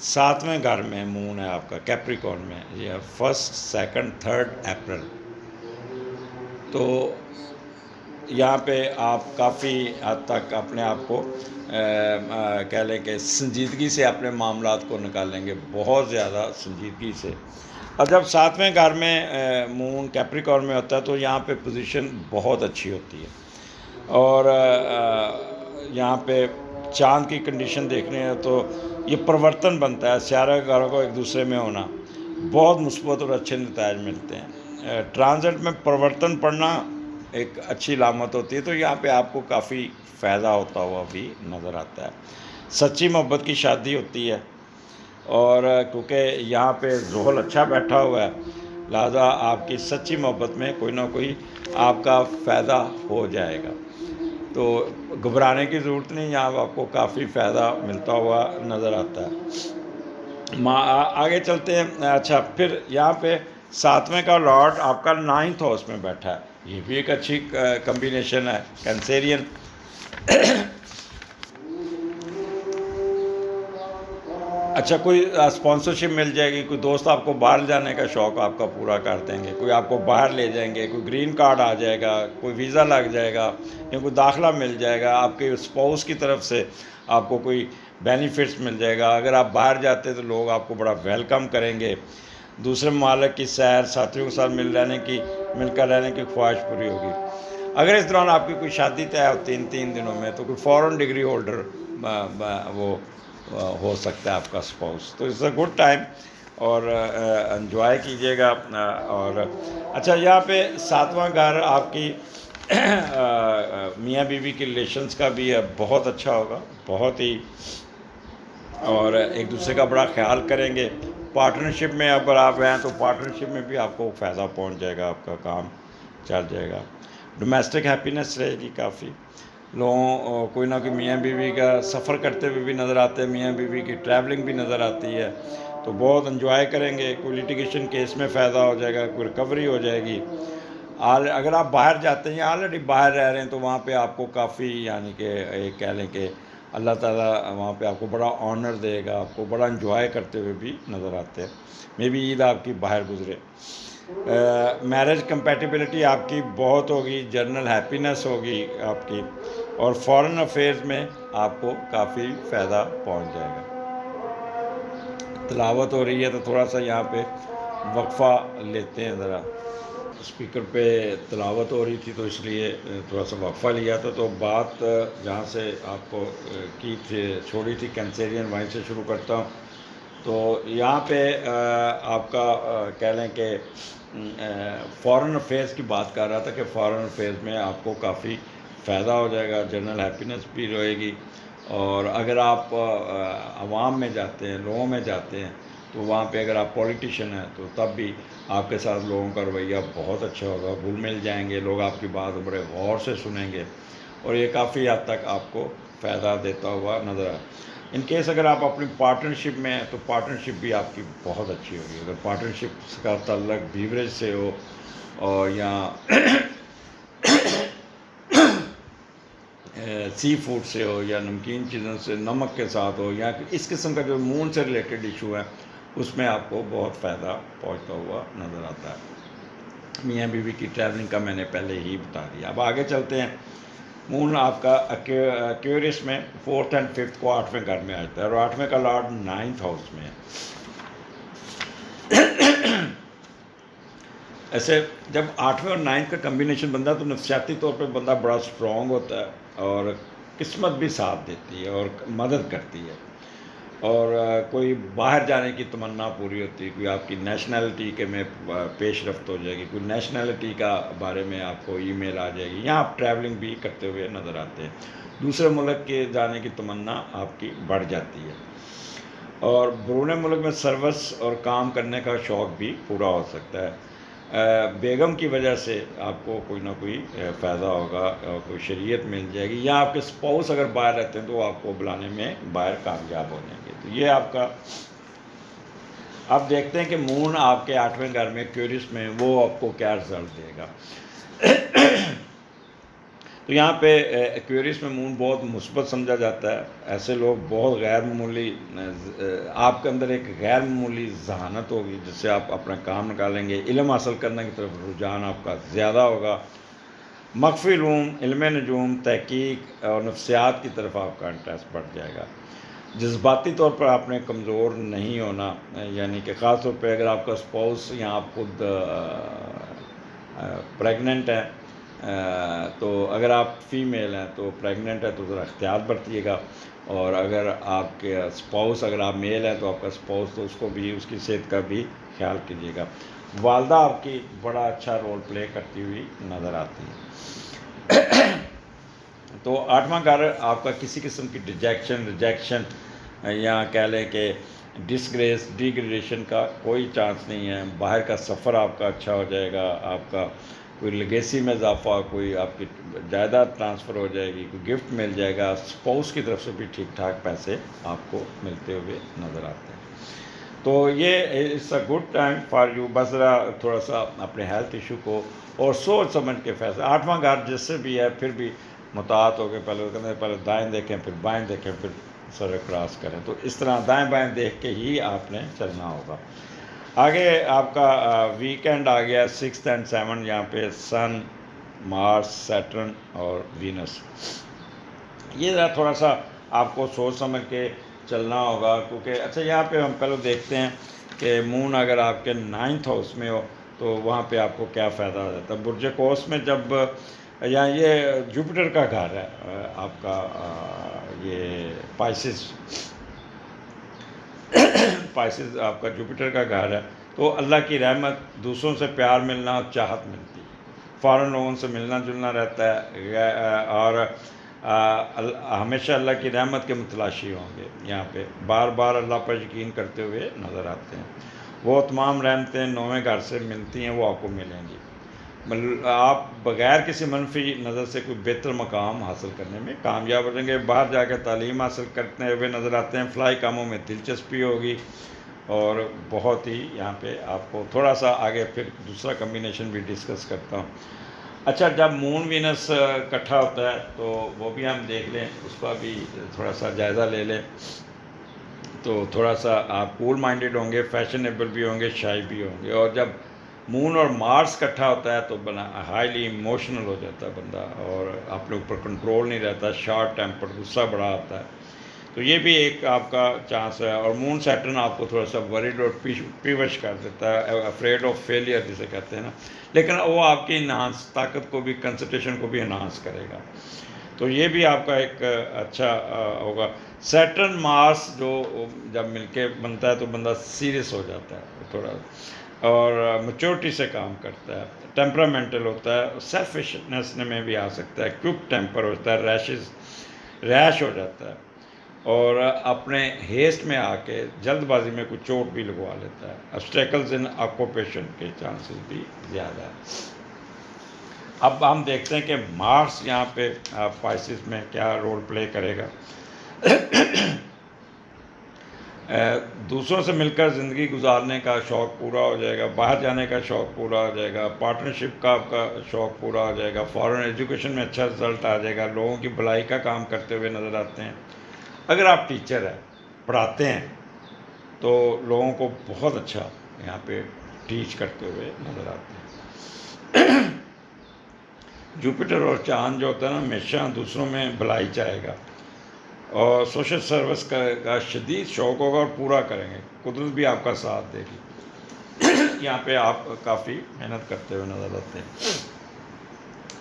7ویں گھر میں مون ہے آپ کا، کیپریکارن میں. یہ 1، 2، 3 اپریل. تو یہاں پہ آپ کافی حد تک اپنے آپ کو کہہ لیں کہ سنجیدگی سے اپنے معاملات کو نکالیں گے، بہت زیادہ سنجیدگی سے. اور جب 7ویں گھر میں مون کیپریکارن میں ہوتا ہے تو یہاں پہ پوزیشن بہت اچھی ہوتی ہے. اور یہاں پہ چاند کی کنڈیشن دیکھنے ہیں تو یہ پرورتن بنتا ہے. سیارہ گھروں کو ایک دوسرے میں ہونا، بہت مثبت اور اچھے نتائج ملتے ہیں. ٹرانزٹ میں پرورتن پڑنا ایک اچھی علامت ہوتی ہے. تو یہاں پہ آپ کو کافی فائدہ ہوتا ہوا بھی نظر آتا ہے. سچی محبت کی شادی ہوتی ہے. اور کیونکہ یہاں پہ زحل اچھا بیٹھا ہوا ہے، لہذا آپ کی سچی محبت میں کوئی نہ کوئی آپ کا فائدہ ہو جائے گا. تو گھبرانے کی ضرورت نہیں، یہاں آپ کو کافی فائدہ ملتا ہوا نظر آتا ہے. آگے چلتے ہیں. اچھا، پھر یہاں پہ 7ویں کا لارڈ آپ کا 9th ہاؤس میں بیٹھا ہے. یہ بھی ایک اچھی کمبینیشن ہے. کینسیرین، اچھا کوئی اسپانسرشپ مل جائے گی، کوئی دوست آپ کو باہر جانے کا شوق آپ کا پورا کر دیں گے، کوئی آپ کو باہر لے جائیں گے، کوئی گرین کارڈ آ جائے گا، کوئی ویزا لگ جائے گا، یا کوئی داخلہ مل جائے گا. آپ کے اسپاؤس کی طرف سے آپ کو کوئی بینیفٹس مل جائے گا. اگر آپ باہر جاتے تو لوگ آپ کو بڑا ویلکم کریں گے. دوسرے ممالک کی سیر، ساتھیوں کے ساتھ مل کر رہنے کی خواہش پوری ہوگی. اگر اس دوران آپ کی کوئی شادی طے ہوتی ہے 3 دنوں میں تو کوئی فورن ڈگری ہولڈر وہ ہو سکتا ہے آپ کا اسپاؤس. تو اٹس اے گڈ ٹائم اور انجوائے کیجیے گا. اور اچھا یہاں پہ 7واں گھر آپ کی میاں بیوی کے ریلیشنس کا بھی بہت اچھا ہوگا, بہت ہی, اور ایک دوسرے کا بڑا خیال کریں گے. پارٹنرشپ میں اگر آپ ہیں تو پارٹنرشپ میں بھی آپ کو فائدہ پہنچ جائے گا, آپ کا کام چل جائے گا. ڈومیسٹک ہیپینس رہے گی کافی. لوگوں کوئی نہ کوئی میاں بیوی کا سفر کرتے ہوئے بھی نظر آتے ہیں, میاں بیوی کی ٹریولنگ بھی نظر آتی ہے, تو بہت انجوائے کریں گے. کوئی لٹیگیشن کیس میں فائدہ ہو جائے گا, کوئی ریکوری ہو جائے گی. اگر آپ باہر جاتے ہیں, آلریڈی باہر رہ رہے ہیں, تو وہاں پہ آپ کو کافی یعنی کہ ایک کہہ لیں کہ اللہ تعالیٰ وہاں پہ آپ کو بڑا آنر دے گا, آپ کو بڑا انجوائے کرتے ہوئے بھی نظر آتے ہیں. مے بی عید آپ کی باہر گزرے. میرج کمپیٹیبلٹی آپ کی بہت ہوگی, جنرل ہیپینس ہوگی آپ کی, اور فارن افیئرز میں آپ کو کافی فائدہ پہنچ جائے گا. تلاوت ہو رہی ہے تو تھوڑا سا یہاں پہ وقفہ لیتے ہیں ذرا. اسپیکر پہ تلاوت ہو رہی تھی تو اس لیے تھوڑا سا وقفہ لیا تھا. تو بات جہاں سے آپ کو کی تھی چھوڑی تھی کینسیرین, وہیں سے شروع کرتا ہوں. تو یہاں پہ آپ کا کہہ لیں کہ فارن افیئرس کی بات کر رہا تھا کہ فارن افیئرس میں آپ کو کافی فائدہ ہو جائے گا, جنرل ہیپینس بھی رہے گی. اور اگر آپ عوام میں جاتے ہیں, لوگوں میں جاتے ہیں, تو وہاں پہ اگر آپ پولیٹیشین ہیں تو تب بھی آپ کے ساتھ لوگوں کا رویہ بہت اچھا ہوگا, گھل مل جائیں گے لوگ, آپ کی بات بڑے غور سے سنیں گے, اور یہ کافی حد تک آپ کو فائدہ دیتا ہوا نظر آئے. ان کیس اگر آپ اپنی پارٹنرشپ میں ہیں تو پارٹنرشپ بھی آپ کی بہت اچھی ہوگی. اگر پارٹنرشپ کا تعلق بیوریج سے ہو, اور یا سی فوڈ سے ہو, یا نمکین چیزوں سے نمک کے ساتھ ہو, یا اس قسم کا جو مون سے ریلیٹڈ ایشو ہے, اس میں آپ کو بہت فائدہ پہنچتا ہوا نظر آتا ہے. میاں بیوی کی ٹریولنگ کا میں نے پہلے ہی بتا دیا. اب آگے چلتے ہیں. مون آپ کا ایکویریس میں 4th اور 5th کو 8ویں گھر میں آتا ہے, اور 8ویں کا لارڈ 9th ہاؤس میں ہے. ایسے جب 8ویں اور 9th کا کمبینیشن بنتا ہے تو نفسیاتی طور پہ بندہ بڑا اسٹرانگ ہوتا ہے, اور قسمت بھی ساتھ دیتی ہے اور مدد کرتی ہے, اور کوئی باہر جانے کی تمنا پوری ہوتی ہے. کوئی آپ کی نیشنلٹی کے میں پیش رفت ہو جائے گی, کوئی نیشنلٹی کا بارے میں آپ کو ای میل آ جائے گی, یہاں آپ ٹریولنگ بھی کرتے ہوئے نظر آتے ہیں. دوسرے ملک کے جانے کی تمنا آپ کی بڑھ جاتی ہے, اور بیرون ملک میں سروس اور کام کرنے کا شوق بھی پورا ہو سکتا ہے. بیگم کی وجہ سے آپ کو کوئی نہ کوئی فائدہ ہوگا, کوئی شریعت مل جائے گی, یا آپ کے اسپاؤس اگر باہر رہتے ہیں تو آپ کو بلانے میں باہر کامیاب ہو جائیں گے. تو یہ آپ کا, آپ دیکھتے ہیں کہ مون آپ کے 8ویں گھر میں ایکویریس میں وہ آپ کو کیا رزلٹ دے گا. تو یہاں پہ ایکویریس میں مون بہت مثبت سمجھا جاتا ہے. ایسے لوگ بہت غیر معمولی, آپ کے اندر ایک غیر معمولی ذہانت ہوگی جس سے آپ اپنا کام نکالیں گے. علم حاصل کرنے کی طرف رجحان آپ کا زیادہ ہوگا. مخفی علوم, علم نجوم, تحقیق اور نفسیات کی طرف آپ کا انٹرسٹ بڑھ جائے گا. جذباتی طور پر آپ نے کمزور نہیں ہونا, یعنی کہ خاص طور پہ اگر آپ کا اسپاؤس یا آپ خود پریگننٹ ہیں, تو اگر آپ فیمیل ہیں تو پریگننٹ ہے تو ذرا احتیاط برتیے گا. اور اگر آپ کے اسپاؤس, اگر آپ میل ہیں تو آپ کا اسپاؤس, تو اس کو بھی, اس کی صحت کا بھی خیال کیجیے گا. والدہ آپ کی بڑا اچھا رول پلے کرتی ہوئی نظر آتی ہے. تو 8واں گھر آپ کا کسی قسم کی ریجیکشن یا کہہ لیں کہ ڈسگریس, ڈیگریڈیشن کا کوئی چانس نہیں ہے. باہر کا سفر آپ کا اچھا ہو جائے گا, آپ کا کوئی لیگیسی میں اضافہ, کوئی آپ کی جائیداد ٹرانسفر ہو جائے گی, کوئی گفٹ مل جائے گا. اسپاؤس کی طرف سے بھی ٹھیک ٹھاک پیسے آپ کو ملتے ہوئے نظر آتے ہیں. تو یہ it's a good time for you. بس ذرا تھوڑا سا اپنے ہیلتھ ایشو کو اور سوچ سمجھ کے فیصلہ. 8واں گھر جس سے بھی ہے پھر بھی مطاعت ہو کے پہلے دائیں دیکھیں, پھر بائیں دیکھیں, پھر سر کراس کریں. تو اس طرح دائیں بائیں دیکھ کے ہی آپ نے چلنا ہوگا. آگے آپ کا ویکینڈ آ گیا 6 اور 7, یہاں پہ سن, مارس, سیٹرن اور وینس. یہ ذرا تھوڑا سا آپ کو سوچ سمجھ کے چلنا ہوگا, کیونکہ اچھا یہاں پہ ہم پہلے دیکھتے ہیں کہ مون اگر آپ کے 9th ہاؤس میں ہو تو وہاں پہ آپ کو کیا فائدہ ہو جاتا ہے. برج قوس میں جب یا یہ جوپیٹر کا گھر ہے آپ کا یہ پائسس آپ کا جوپیٹر کا گھر ہے، تو اللہ کی رحمت، دوسروں سے پیار ملنا اور چاہت ملتی ہے، فوراً لوگوں سے ملنا جلنا رہتا ہے، اور ہمیشہ اللہ کی رحمت کے متلاشی ہوں گے، یہاں پہ بار بار اللہ پر یقین کرتے ہوئے نظر آتے ہیں۔ وہ تمام رحمتیں نویں گھر سے ملتی ہیں، وہ آپ کو ملیں گی، آپ بغیر کسی منفی نظر سے کوئی بہتر مقام حاصل کرنے میں کامیاب ہو جائیں گے۔ باہر جا کے تعلیم حاصل کرتے ہوئے نظر آتے ہیں، فلاحی کاموں میں دلچسپی ہوگی، اور بہت ہی یہاں پہ آپ کو تھوڑا سا آگے پھر دوسرا کمبینیشن بھی ڈسکس کرتا ہوں۔ اچھا، جب مون وینس اکٹھا ہوتا ہے تو وہ بھی ہم دیکھ لیں، اس کا بھی تھوڑا سا جائزہ لے لیں، تو تھوڑا سا آپ کول مائنڈیڈ ہوں گے، فیشنیبل بھی ہوں گے، شائع بھی ہوں گے۔ اور جب مون اور مارس اکٹھا ہوتا ہے تو ہائیلی ایموشنل ہو جاتا ہے بندہ، اور اپنے اوپر کنٹرول نہیں رہتا، شارٹ ٹیمپر، غصہ بڑا آتا ہے، تو یہ بھی ایک آپ کا چانس ہے۔ اور مون سیٹرن آپ کو تھوڑا سا وریڈ اور پیوش کر دیتا ہے، افریڈ آف فیلئر جسے کہتے ہیں نا، لیکن وہ آپ کی انہانس طاقت کو بھی، کنسنٹریشن کو بھی انہانس کرے گا، تو یہ بھی آپ کا ایک اچھا ہوگا۔ سیٹرن مارس جو جب مل کے بنتا ہے تو بندہ سیریس ہو جاتا ہے تھوڑا، اور میچورٹی سے کام کرتا ہے، ٹیمپرامنٹل ہوتا ہے، سیلفشنس میں بھی آ سکتا ہے، کوئک ٹیمپر ہوتا ہے، ریش ہو جاتا ہے، اور اپنے ہیسٹ میں آ کے جلد بازی میں کوئی چوٹ بھی لگوا لیتا ہے۔ ابسٹیکلز ان آکوپیشن کے چانسز بھی زیادہ ہے۔ اب ہم دیکھتے ہیں کہ مارس یہاں پہ پائسس میں کیا رول پلے کرے گا۔ دوسروں سے مل کر زندگی گزارنے کا شوق پورا ہو جائے گا، باہر جانے کا شوق پورا ہو جائے گا، پارٹنرشپ کا آپ کا شوق پورا ہو جائے گا، فارن ایجوکیشن میں اچھا رزلٹ آ جائے گا، لوگوں کی بھلائی کا کام کرتے ہوئے نظر آتے ہیں۔ اگر آپ ٹیچر ہیں، پڑھاتے ہیں، تو لوگوں کو بہت اچھا یہاں پہ ٹیچ کرتے ہوئے نظر آتے ہیں۔ جوپیٹر اور چاند جو ہوتا ہے نا، ہمیشہ دوسروں میں بھلائی چاہے گا، اور سوشل سروس کا شدید شوق ہوگا، اور پورا کریں گے، قدرت بھی آپ کا ساتھ دے گی، یہاں پہ آپ کافی محنت کرتے ہوئے نظر آتے ہیں۔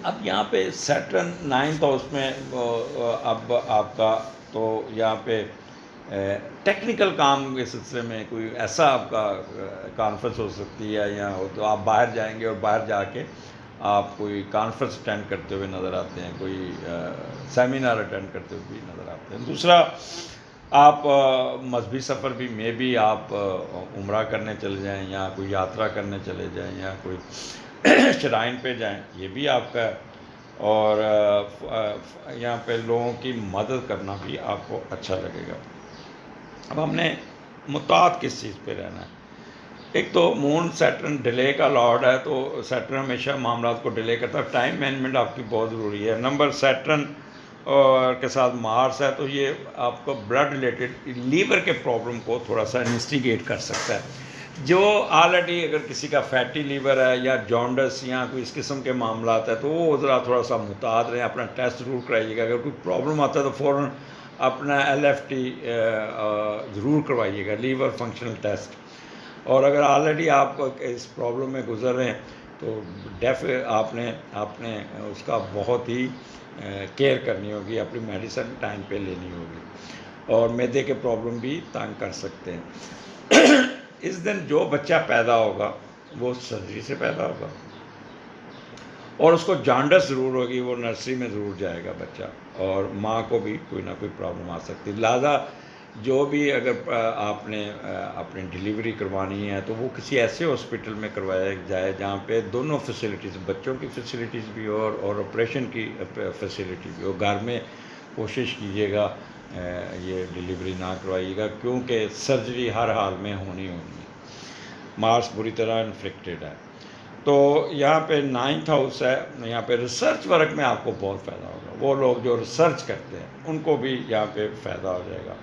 اب یہاں پہ سیٹرن 9th ہاؤس میں اب آپ کا، تو یہاں پہ ٹیکنیکل کام کے سلسلے میں کوئی ایسا آپ کا کانفرنس ہو سکتی ہے، یا تو آپ باہر جائیں گے، اور باہر جا کے آپ کوئی کانفرنس اٹینڈ کرتے ہوئے نظر آتے ہیں، کوئی سیمینار اٹینڈ کرتے ہوئے بھی نظر آتے ہیں۔ دوسرا، آپ مذہبی سفر بھی میں بھی آپ عمرہ کرنے چلے جائیں، یا کوئی یاترا کرنے چلے جائیں، یا کوئی شرائن پہ جائیں، یہ بھی آپ کا ہے، اور یہاں پہ لوگوں کی مدد کرنا بھی آپ کو اچھا لگے گا۔ اب ہم نے محتاط کس چیز پہ رہنا ہے؟ ایک تو مون سیٹرن ڈیلے کا لارڈ ہے، تو سیٹرن ہمیشہ معاملات کو ڈیلے کرتا ہے، ٹائم مینجمنٹ آپ کی بہت ضروری ہے۔ نمبر سیٹرن اور کے ساتھ مارس ہے، تو یہ آپ کو بلڈ ریلیٹڈ لیور کے پرابلم کو تھوڑا سا انویسٹیگیٹ کر سکتا ہے۔ جو آلریڈی اگر کسی کا فیٹی لیور ہے، یا جانڈس، یا کوئی اس قسم کے معاملات ہے، تو وہ ذرا تھوڑا سا محتاط رہیں، اپنا ٹیسٹ ضرور کرائیے گا، اگر کوئی پرابلم آتا ہے تو فوراً اپنا LFT ضرور کروائیے گا، لیور فنکشنل ٹیسٹ۔ اور اگر آلریڈی آپ اس پرابلم میں گزر رہے ہیں تو آپ نے اس کا بہت ہی کیئر کرنی ہوگی، اپنی میڈیسن ٹائم پہ لینی ہوگی، اور معدے کے پرابلم بھی تنگ کر سکتے ہیں۔ اس دن جو بچہ پیدا ہوگا وہ سرجری سے پیدا ہوگا، اور اس کو جانڈس ضرور ہوگی، وہ نرسری میں ضرور جائے گا بچہ، اور ماں کو بھی کوئی نہ کوئی پرابلم آ سکتی ہے۔ لہٰذا جو بھی اگر آپ نے اپنی ڈیلیوری کروانی ہے تو وہ کسی ایسے ہاسپٹل میں کروایا جائے جہاں پہ دونوں فیسلٹیز، بچوں کی فیسلٹیز بھی ہو اور آپریشن کی فیسلٹی بھی ہو۔ گھر میں کوشش کیجیے گا یہ ڈیلیوری نہ کروائیے گا، کیونکہ سرجری ہر حال میں ہونی ہے۔ مارس بری طرح انفلیکٹڈ ہے، تو یہاں پہ 9th ہاؤس ہے، یہاں پہ ریسرچ ورک میں آپ کو بہت فائدہ ہوگا، وہ لوگ جو ریسرچ کرتے ہیں ان کو بھی یہاں پہ فائدہ ہو جائے گا۔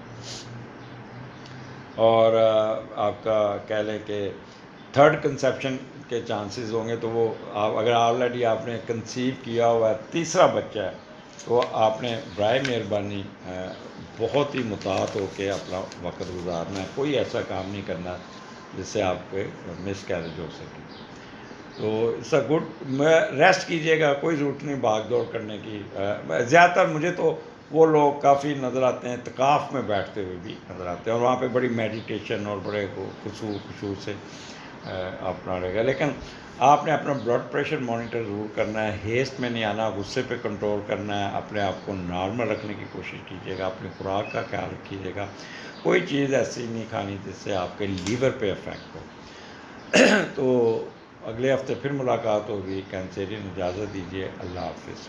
اور آپ کا کہہ لیں کہ تھرڈ کنسیپشن کے چانسز ہوں گے، تو وہ اگر آلریڈی آپ نے کنسیو کیا ہوا ہے، تیسرا بچہ ہے، تو آپ نے برائے مہربانی بہت ہی محتاط ہو کے اپنا وقت گزارنا ہے، کوئی ایسا کام نہیں کرنا جس سے آپ کو مس کیریج ہو سکے۔ تو اٹس اے گڈ، ریسٹ کیجیے گا، کوئی ضرورت نہیں بھاگ دوڑ کرنے کی. زیادہ تر مجھے تو وہ لوگ کافی نظر آتے ہیں اعتکاف میں بیٹھتے ہوئے بھی نظر آتے ہیں، اور وہاں پہ بڑی میڈیٹیشن اور بڑے خشوع سے اپنا رہے گا. لیکن آپ نے اپنا بلڈ پریشر مانیٹر ضرور کرنا ہے، ہیسٹ میں نہیں آنا، غصے پہ کنٹرول کرنا ہے، اپنے آپ کو نارمل رکھنے کی کوشش کیجیے گا، اپنی خوراک کا خیال رکھیے گا، کوئی چیز ایسی نہیں کھانی جس سے آپ کے لیور پہ افیکٹ ہو. تو اگلے ہفتے پھر ملاقات ہوگی. کینسیرین اجازت دیجیے، اللہ حافظ.